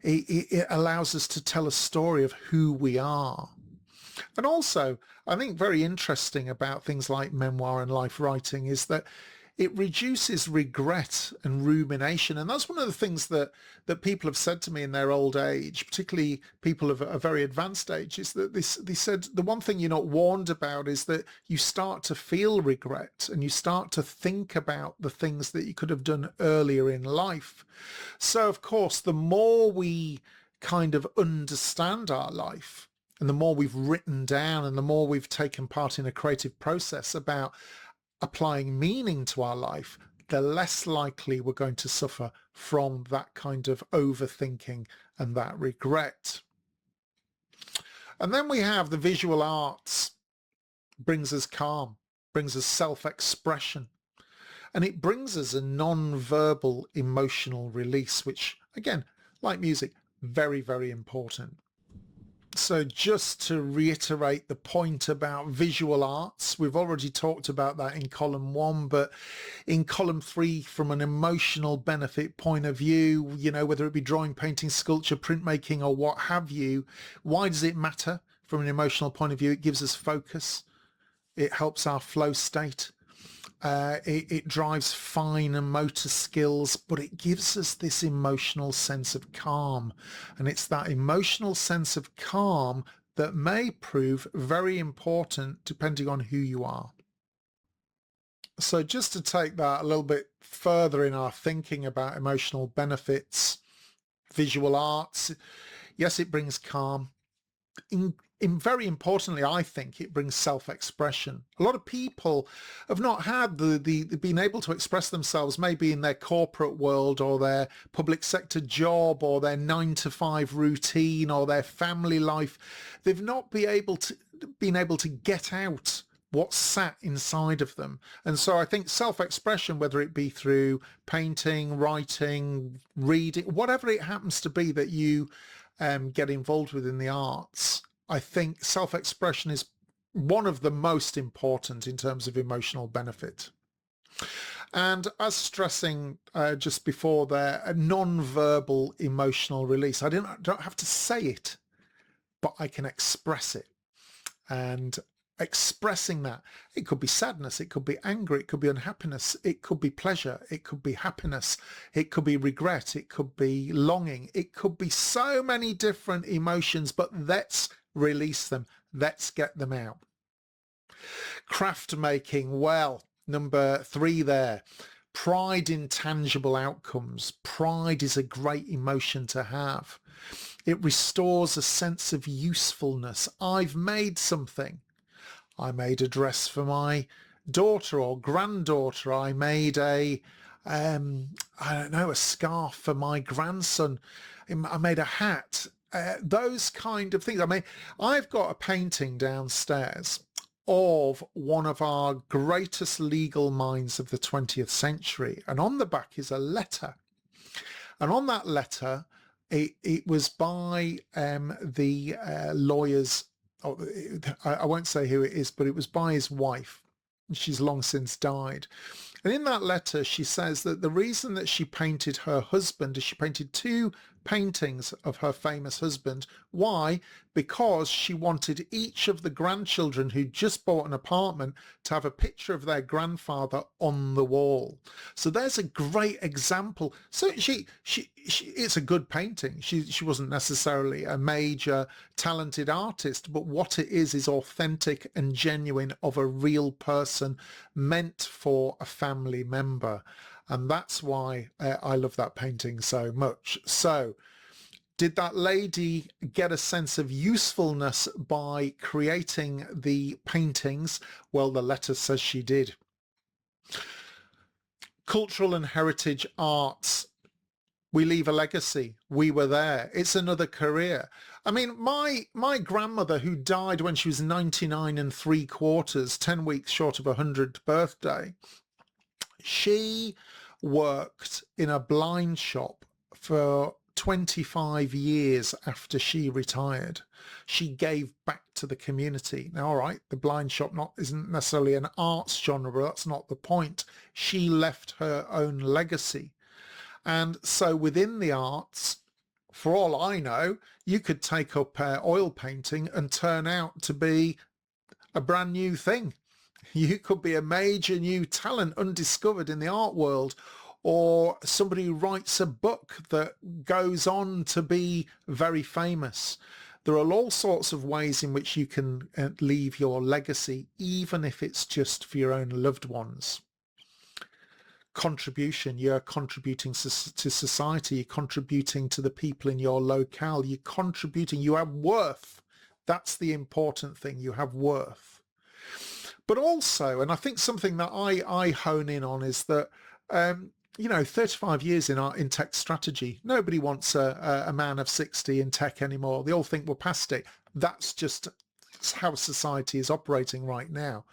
It allows us to tell a story of who we are. And also, I think very interesting about things like memoir and life writing is that it reduces regret and rumination. And that's one of the things that people have said to me in their old age, particularly people of a very advanced age, is that they said the one thing you're not warned about is that you start to feel regret and you start to think about the things that you could have done earlier in life. So, of course, the more we kind of understand our life and the more we've written down and the more we've taken part in a creative process about applying meaning to our life, the less likely we're going to suffer from that kind of overthinking and that regret. And then we have the visual arts. Brings us calm, brings us self-expression, and it brings us a non-verbal emotional release, which, again, like music, very, very important. So just to reiterate the point about visual arts, we've already talked about that in column 1, but in column 3, from an emotional benefit point of view, whether it be drawing, painting, sculpture, printmaking, or what have you, why does it matter from an emotional point of view? It gives us focus. It helps our flow state. It drives fine and motor skills, but it gives us this emotional sense of calm. And it's that emotional sense of calm that may prove very important depending on who you are. So just to take that a little bit further in our thinking about emotional benefits, visual arts, yes, it brings calm. Very importantly, I think it brings self-expression. A lot of people have not had the been able to express themselves maybe in their corporate world or their public sector job or their 9-to-5 routine or their family life. They've not been able to get out what's sat inside of them. And so I think self-expression, whether it be through painting, writing, reading, whatever it happens to be that you get involved with in the arts, I think self-expression is one of the most important in terms of emotional benefit. And as stressing just before there, a non-verbal emotional release. I don't have to say it, but I can express it. And expressing that, it could be sadness, it could be anger, it could be unhappiness, it could be pleasure, it could be happiness, it could be regret, it could be longing, it could be so many different emotions, but let's release them, let's get them out. Craft making, well, number 3 there. Pride in tangible outcomes. Pride is a great emotion to have. It restores a sense of usefulness. I've made something. I made a dress for my daughter or granddaughter. I made a scarf for my grandson. I made a hat. Those kind of things. I mean, I've got a painting downstairs of one of our greatest legal minds of the 20th century. And on the back is a letter. And on that letter, it was by the lawyer's, I won't say who it is, but it was by his wife. She's long since died. And in that letter, she says that the reason that she painted her husband is she painted 2 paintings of her famous husband. Why? Because she wanted each of the grandchildren who just bought an apartment to have a picture of their grandfather on the wall. So there's a great example. So she it's a good painting. She wasn't necessarily a major talented artist, but what it is authentic and genuine of a real person meant for a family member. And that's why I love that painting so much. So Did that lady get a sense of usefulness by creating the paintings? Well, the letter says she did. Cultural and heritage arts. We leave a legacy. We were there. It's another career. I mean, my grandmother, who died when she was 99 and 3/4, 10 weeks short of her 100th birthday, she worked in a blind shop for 25 years after she retired. She gave back to the community. Now, all right, the blind shop isn't necessarily an arts genre, but that's not the point. She left her own legacy. And so within the arts, for all I know, you could take up oil painting and turn out to be a brand new thing. You could be a major new talent undiscovered in the art world, or somebody who writes a book that goes on to be very famous. There are all sorts of ways in which you can leave your legacy, even if it's just for your own loved ones. Contribution, you're contributing to society, you're contributing to the people in your locale, you're contributing, you have worth. That's the important thing, you have worth. But also, and I think something that I hone in on is that 35 years in tech strategy, nobody wants a man of 60 in tech anymore. They all think we're past it. That's just how society is operating right now.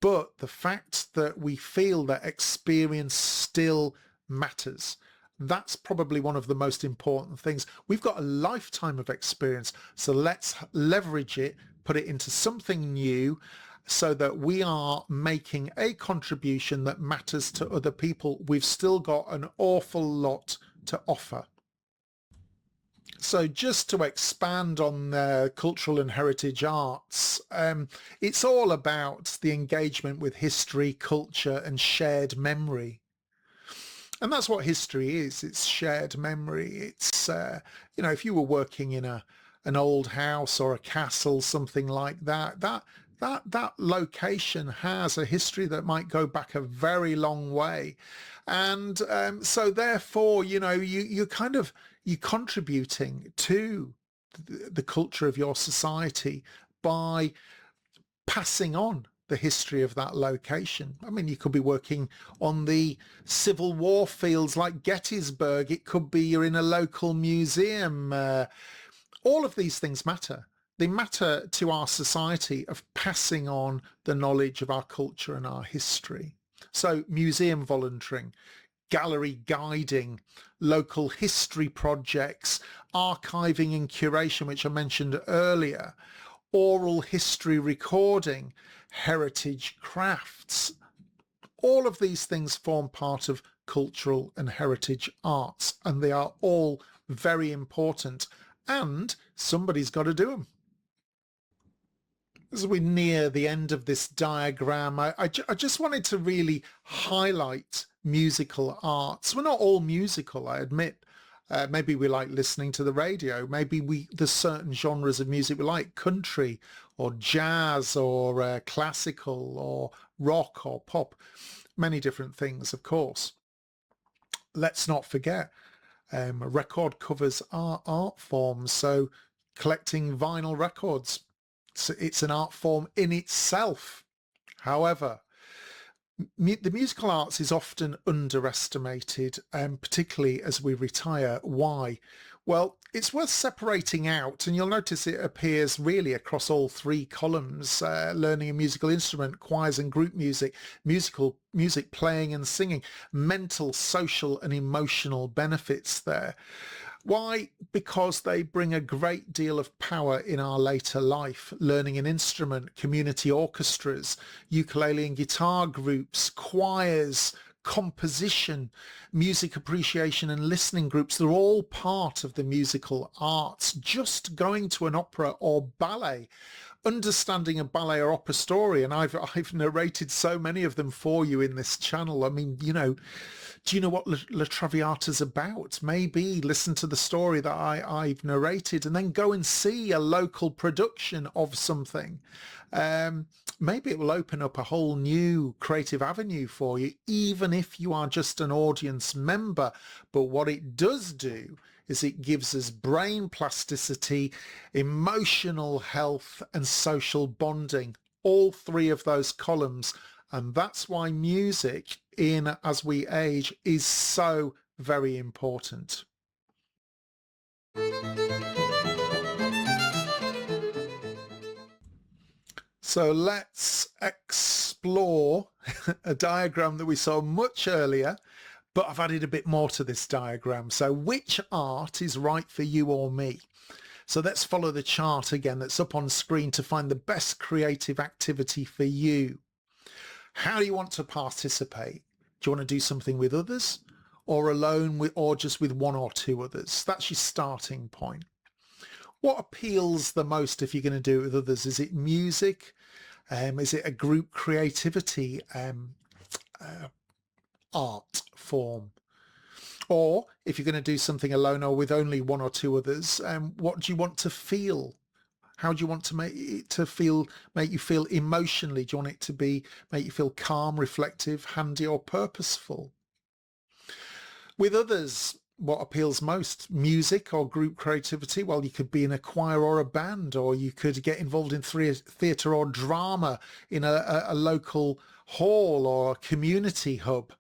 But the fact that we feel that experience still matters, that's probably one of the most important things. We've got a lifetime of experience, so let's leverage it, put it into something new, so that we are making a contribution that matters to other people. We've still got an awful lot to offer. So just to expand on cultural and heritage arts, it's all about the engagement with history, culture, and shared memory. And that's what history is. It's shared memory. It's, if you were working in an old house or a castle, something like that, that location has a history that might go back a very long way. And so therefore, you're contributing to the culture of your society by passing on the history of that location. I mean, you could be working on the Civil War fields like Gettysburg. It could be you're in a local museum. All of these things matter. They matter to our society of passing on the knowledge of our culture and our history. So museum volunteering, gallery guiding, local history projects, archiving and curation, which I mentioned earlier, oral history recording, heritage crafts. All of these things form part of cultural and heritage arts, and they are all very important, and somebody's got to do them. As we near the end of this diagram, I just wanted to really highlight musical arts. We're not all musical, I admit. Maybe we like listening to the radio. Maybe there's certain genres of music we like, country or jazz or classical or rock or pop. Many different things, of course. Let's not forget, record covers are art forms. So collecting vinyl records, it's an art form in itself. However, the musical arts is often underestimated, particularly as we retire. Why? Well, it's worth separating out, and you'll notice it appears really across all three columns: learning a musical instrument, choirs and group music, music playing and singing, mental, social and emotional benefits there. Why? Because they bring a great deal of power in our later life. Learning an instrument, community orchestras, ukulele and guitar groups, choirs, composition, music appreciation and listening groups, they're all part of the musical arts. Just going to an opera or ballet, understanding a ballet or opera story, and I've narrated so many of them for you in this channel. I mean, do you know what La Traviata's about? Maybe listen to the story that I've narrated and then go and see a local production of something. Maybe it will open up a whole new creative avenue for you, even if you are just an audience member. But what it does do is it gives us brain plasticity, emotional health, and social bonding. All three of those columns. And that's why music in as we age is so very important. So let's explore a diagram that we saw much earlier, but I've added a bit more to this diagram. So which art is right for you or me? So let's follow the chart again that's up on screen to find the best creative activity for you. How do you want to participate? Do you want to do something with others, or alone, or just with one or two others? That's your starting point. What appeals the most if you're going to do it with others? Is it music? Is it a group creativity art form? Or if you're going to do something alone or with only one or two others, what do you want to feel? How do you want to make you feel emotionally? Do you want it to make you feel calm, reflective, handy, or purposeful? With others, what appeals most? Music or group creativity? Well, you could be in a choir or a band, or you could get involved in theatre or drama in a local hall or a community hub.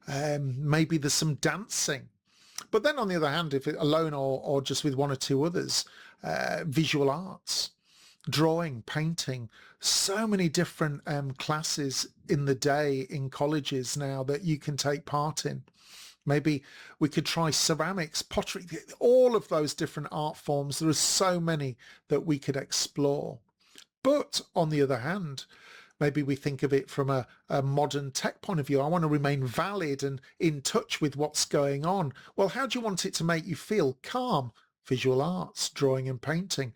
Maybe there's some dancing. But then on the other hand, if alone or just with one or two others, visual arts, drawing, painting, so many different classes in the day in colleges now that you can take part in. Maybe we could try ceramics, pottery, all of those different art forms. There are so many that we could explore. But on the other hand, maybe we think of it from a modern tech point of view. I want to remain valid and in touch with what's going on. Well, how do you want it to make you feel? Calm. Visual arts, drawing and painting.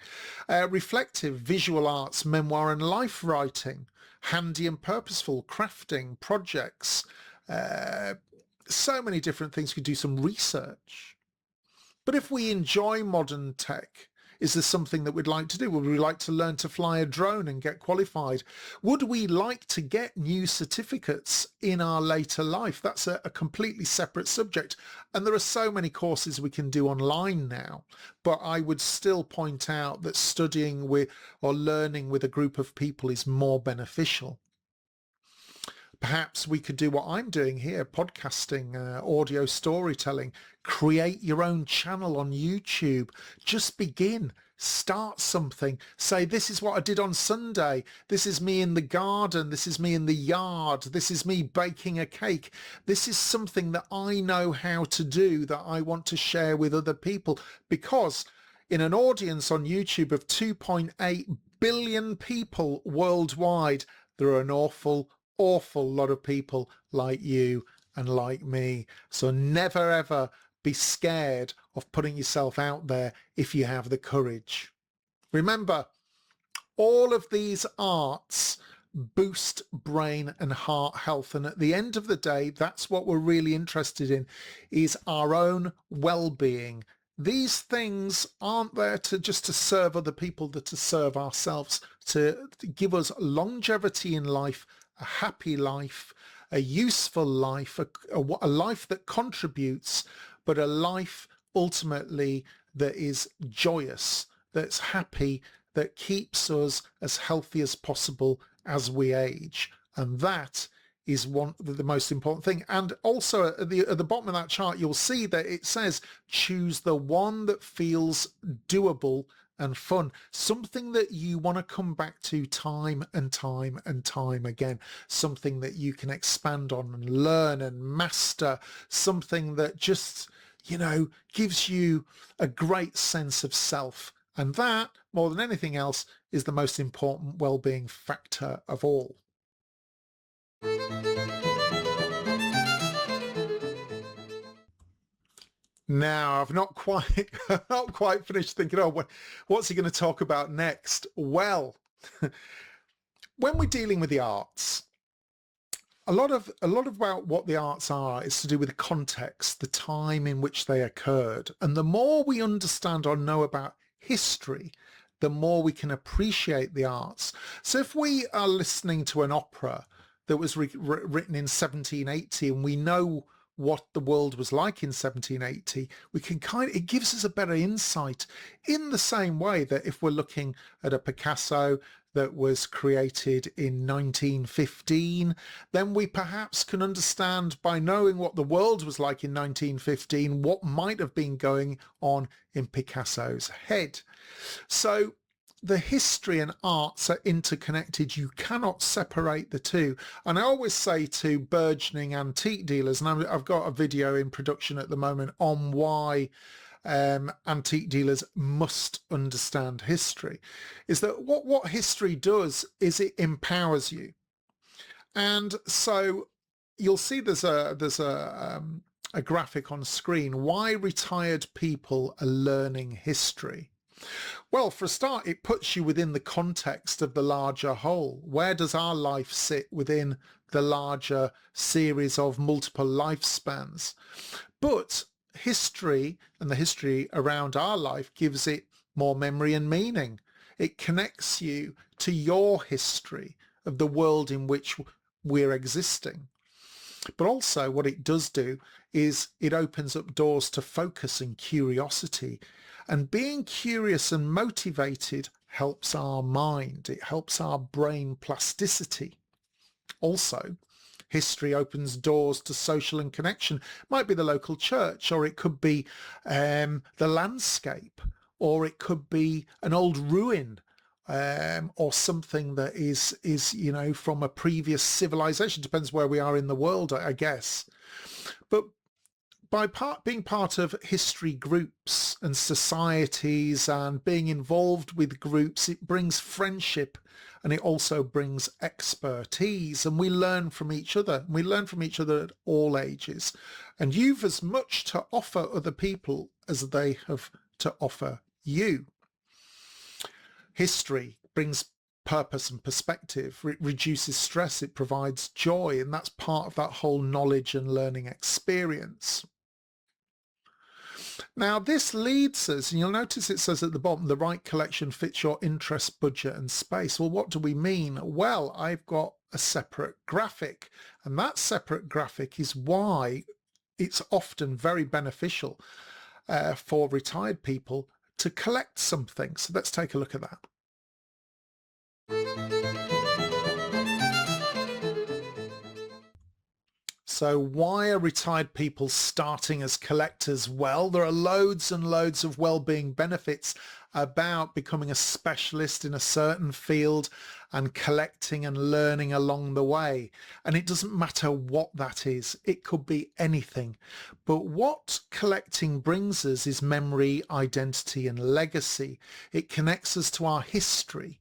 Reflective, visual arts, memoir and life writing. Handy and purposeful, crafting, projects. So many different things. We could do some research. But if we enjoy modern tech, is there something that we'd like to do? Would we like to learn to fly a drone and get qualified? Would we like to get new certificates in our later life? That's a completely separate subject. And there are so many courses we can do online now. But I would still point out that studying with or learning with a group of people is more beneficial. Perhaps we could do what I'm doing here, podcasting, audio storytelling, create your own channel on YouTube. Just begin, start something. Say, this is what I did on Sunday. This is me in the garden. This is me in the yard. This is me baking a cake. This is something that I know how to do that I want to share with other people, because in an audience on YouTube of 2.8 billion people worldwide, there are an awful lot of people like you and like me. So never ever be scared of putting yourself out there if you have the courage. Remember, all of these arts boost brain and heart health, and at the end of the day, that's what we're really interested in, is our own well-being. These things aren't there to serve other people, but to serve ourselves, to give us longevity in life, a happy life, a useful life, a life that contributes, but a life ultimately that is joyous, that's happy, that keeps us as healthy as possible as we age. And that is one the most important thing. And also at the bottom of that chart, you'll see that it says, choose the one that feels doable and fun, something that you want to come back to time and time and time again, something that you can expand on and learn and master, something that just, gives you a great sense of self. And that, more than anything else, is the most important well-being factor of all. Now, I've not quite finished thinking, what's he going to talk about next? Well, when we're dealing with the arts, a lot about what the arts are is to do with the context, the time in which they occurred. And the more we understand or know about history, the more we can appreciate the arts. So if we are listening to an opera that was written in 1780 and we know what the world was like in 1780, we can it gives us a better insight, in the same way that if we're looking at a Picasso that was created in 1915, then we perhaps can understand, by knowing what the world was like in 1915, what might have been going on in Picasso's head. So the history and arts are interconnected. You cannot separate the two. And I always say to burgeoning antique dealers, and I've got a video in production at the moment on why antique dealers must understand history, is that what history does is it empowers you. And so you'll see there's a graphic on screen, why retired people are learning history. Well, for a start, it puts you within the context of the larger whole. Where does our life sit within the larger series of multiple lifespans? But history, and the history around our life, gives it more memory and meaning. It connects you to your history of the world in which we're existing. But also what it does do is it opens up doors to focus and curiosity. And being curious and motivated helps our mind. It helps our brain plasticity. Also, history opens doors to social and connection. It might be the local church, or it could be the landscape, or it could be an old ruin, or something that is from a previous civilization. Depends where we are in the world, I guess. But by being part of history groups and societies and being involved with groups, it brings friendship, and it also brings expertise, and we learn from each other. We learn from each other at all ages, and you've as much to offer other people as they have to offer you. History brings purpose and perspective. It reduces stress. It provides joy, and that's part of that whole knowledge and learning experience. Now, this leads us, and you'll notice it says at the bottom, the right collection fits your interest, budget and space. Well, what do we mean? Well, I've got a separate graphic, and that separate graphic is why it's often very beneficial for retired people to collect something. So let's take a look at that. So why are retired people starting as collectors? Well, there are loads and loads of well-being benefits about becoming a specialist in a certain field and collecting and learning along the way. And it doesn't matter what that is. It could be anything. But what collecting brings us is memory, identity and legacy. It connects us to our history.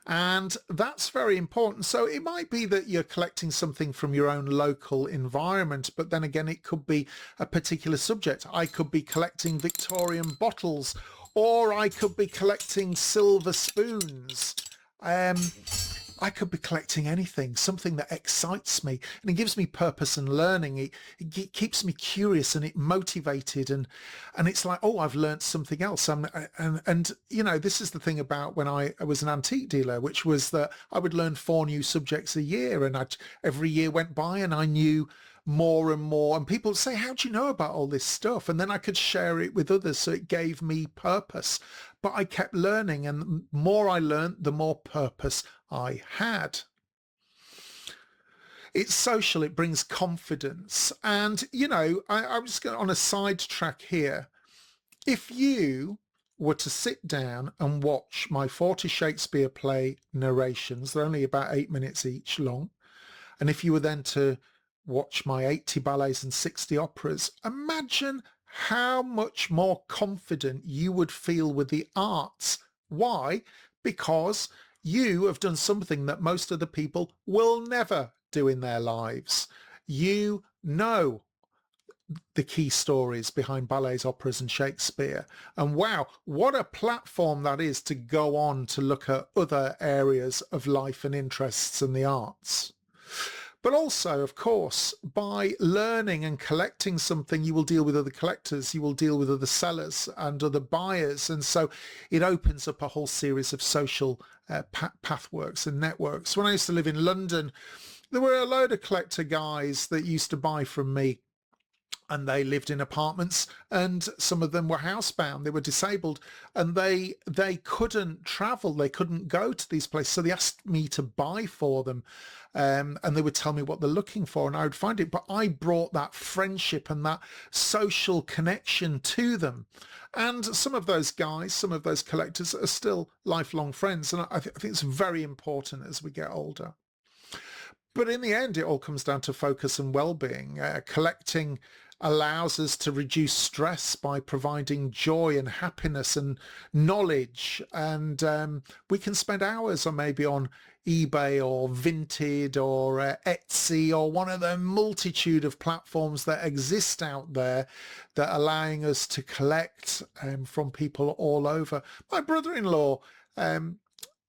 And that's very important. So it might be that you're collecting something from your own local environment, but then again, it could be a particular subject. I could be collecting Victorian bottles, or I could be collecting silver spoons. I could be collecting anything, something that excites me, and it gives me purpose and learning. It keeps me curious, and it motivated, and it's like, oh, I've learned something else. And this is the thing about when I was an antique dealer, which was that I would learn 4 new subjects a year, and every year went by and I knew more and more, and people would say, how do you know about all this stuff? And then I could share it with others, so it gave me purpose. But I kept learning, and the more I learned, the more purpose I had. It's social, it brings confidence. And I'm just going on a side track here. If you were to sit down and watch my 40 Shakespeare play narrations, they're only about 8 minutes each long, and if you were then to watch my 80 ballets and 60 operas, imagine how much more confident you would feel with the arts. Why? Because you have done something that most other people will never do in their lives. You know the key stories behind ballets, operas and Shakespeare. And wow, what a platform that is to go on to look at other areas of life and interests in the arts. But also, of course, by learning and collecting something, you will deal with other collectors, you will deal with other sellers and other buyers. And so it opens up a whole series of social pathworks and networks. When I used to live in London, there were a load of collector guys that used to buy from me. and they lived in apartments, and some of them were housebound, they were disabled, and they couldn't travel, they couldn't go to these places, so they asked me to buy for them, and they would tell me what they're looking for, and I would find it. But I brought that friendship and that social connection to them, and some of those guys, some of those collectors are still lifelong friends, and I think it's very important as we get older. But in the end, it all comes down to focus and well-being. Collecting allows us to reduce stress by providing joy and happiness and knowledge. And we can spend hours or maybe on eBay or Vinted or Etsy or one of the multitude of platforms that exist out there that are allowing us to collect from people all over. My brother-in-law,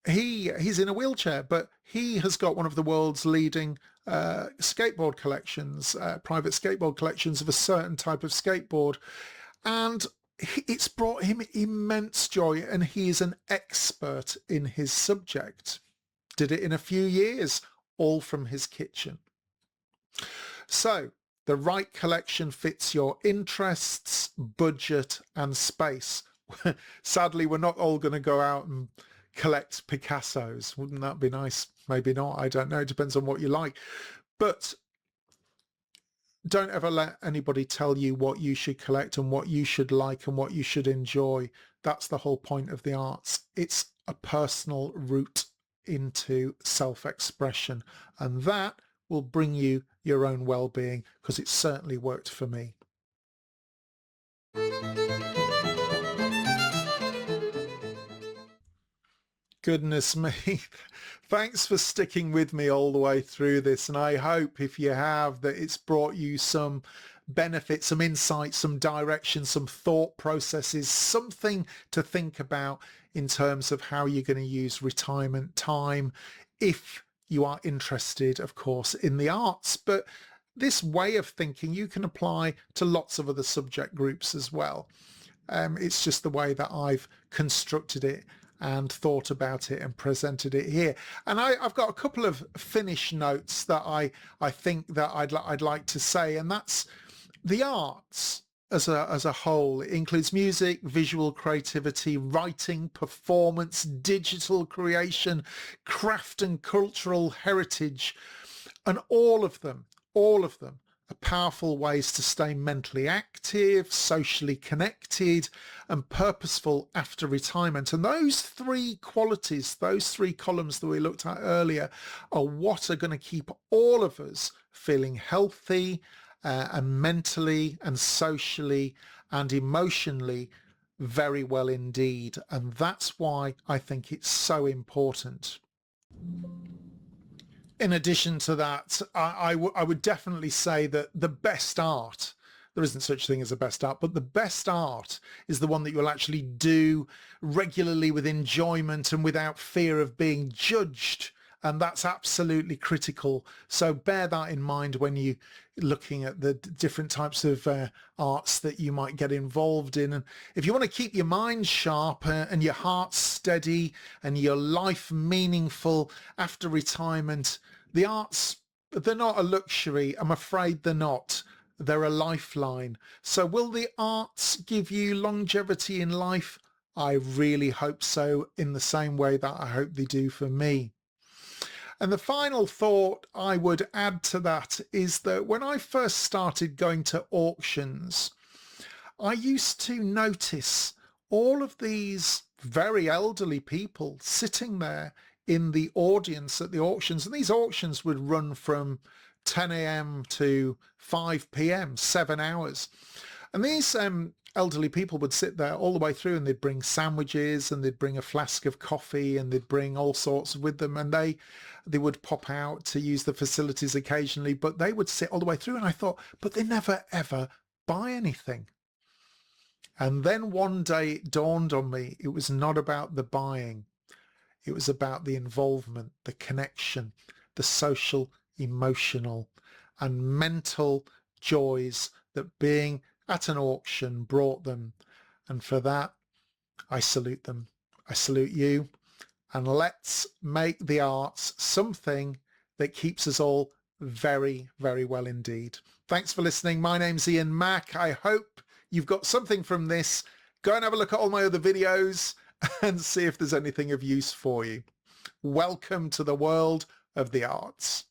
he's in a wheelchair, but he has got one of the world's leading skateboard collections, private skateboard collections of a certain type of skateboard. And it's brought him immense joy, and he is an expert in his subject. Did it in a few years, all from his kitchen. So the right collection fits your interests, budget and space. Sadly, we're not all going to go out and collect Picassos. Wouldn't that be nice? Maybe not. I don't know. It depends on what you like. But don't ever let anybody tell you what you should collect and what you should like and what you should enjoy. That's the whole point of the arts. It's a personal route into self-expression, and that will bring you your own well-being, because it certainly worked for me. Goodness me. Thanks for sticking with me all the way through this. And I hope, if you have, that it's brought you some benefit, some insight, some direction, some thought processes, something to think about in terms of how you're going to use retirement time, if you are interested, of course, in the arts. But this way of thinking you can apply to lots of other subject groups as well. It's just the way that I've constructed it and thought about it and presented it here. And I've got a couple of finish notes that I think that I'd like to say, and that's the arts as a whole. It includes music, visual creativity, writing, performance, digital creation, craft and cultural heritage, and all of them are powerful ways to stay mentally active, socially connected and purposeful after retirement. And those three qualities, those three columns that we looked at earlier, are what are going to keep all of us feeling healthy and mentally and socially and emotionally very well indeed. And that's why I think it's so important. In addition to that, I would definitely say that the best art, there isn't such a thing as a best art, but the best art is the one that you'll actually do regularly with enjoyment and without fear of being judged. And that's absolutely critical. So bear that in mind when you're looking at the different types of arts that you might get involved in. And if you want to keep your mind sharp and your heart steady and your life meaningful after retirement, the arts, they're not a luxury. I'm afraid they're not. They're a lifeline. So will the arts give you longevity in life? I really hope so, in the same way that I hope they do for me. And the final thought I would add to that is that when I first started going to auctions, I used to notice all of these very elderly people sitting there in the audience at the auctions. And these auctions would run from 10 a.m. to 5 p.m., 7 hours. And these elderly people would sit there all the way through, and they'd bring sandwiches and they'd bring a flask of coffee and they'd bring all sorts with them, and they would pop out to use the facilities occasionally, but they would sit all the way through. And I thought, but they never ever buy anything. And then one day it dawned on me, it was not about the buying. It was about the involvement, the connection, the social, emotional and mental joys that being at an auction brought them. And for that, I salute them. I salute you. And let's make the arts something that keeps us all very, very well indeed. Thanks for listening. My name's Ian Mack. I hope you've got something from this. Go and have a look at all my other videos and see if there's anything of use for you. Welcome to the world of the arts.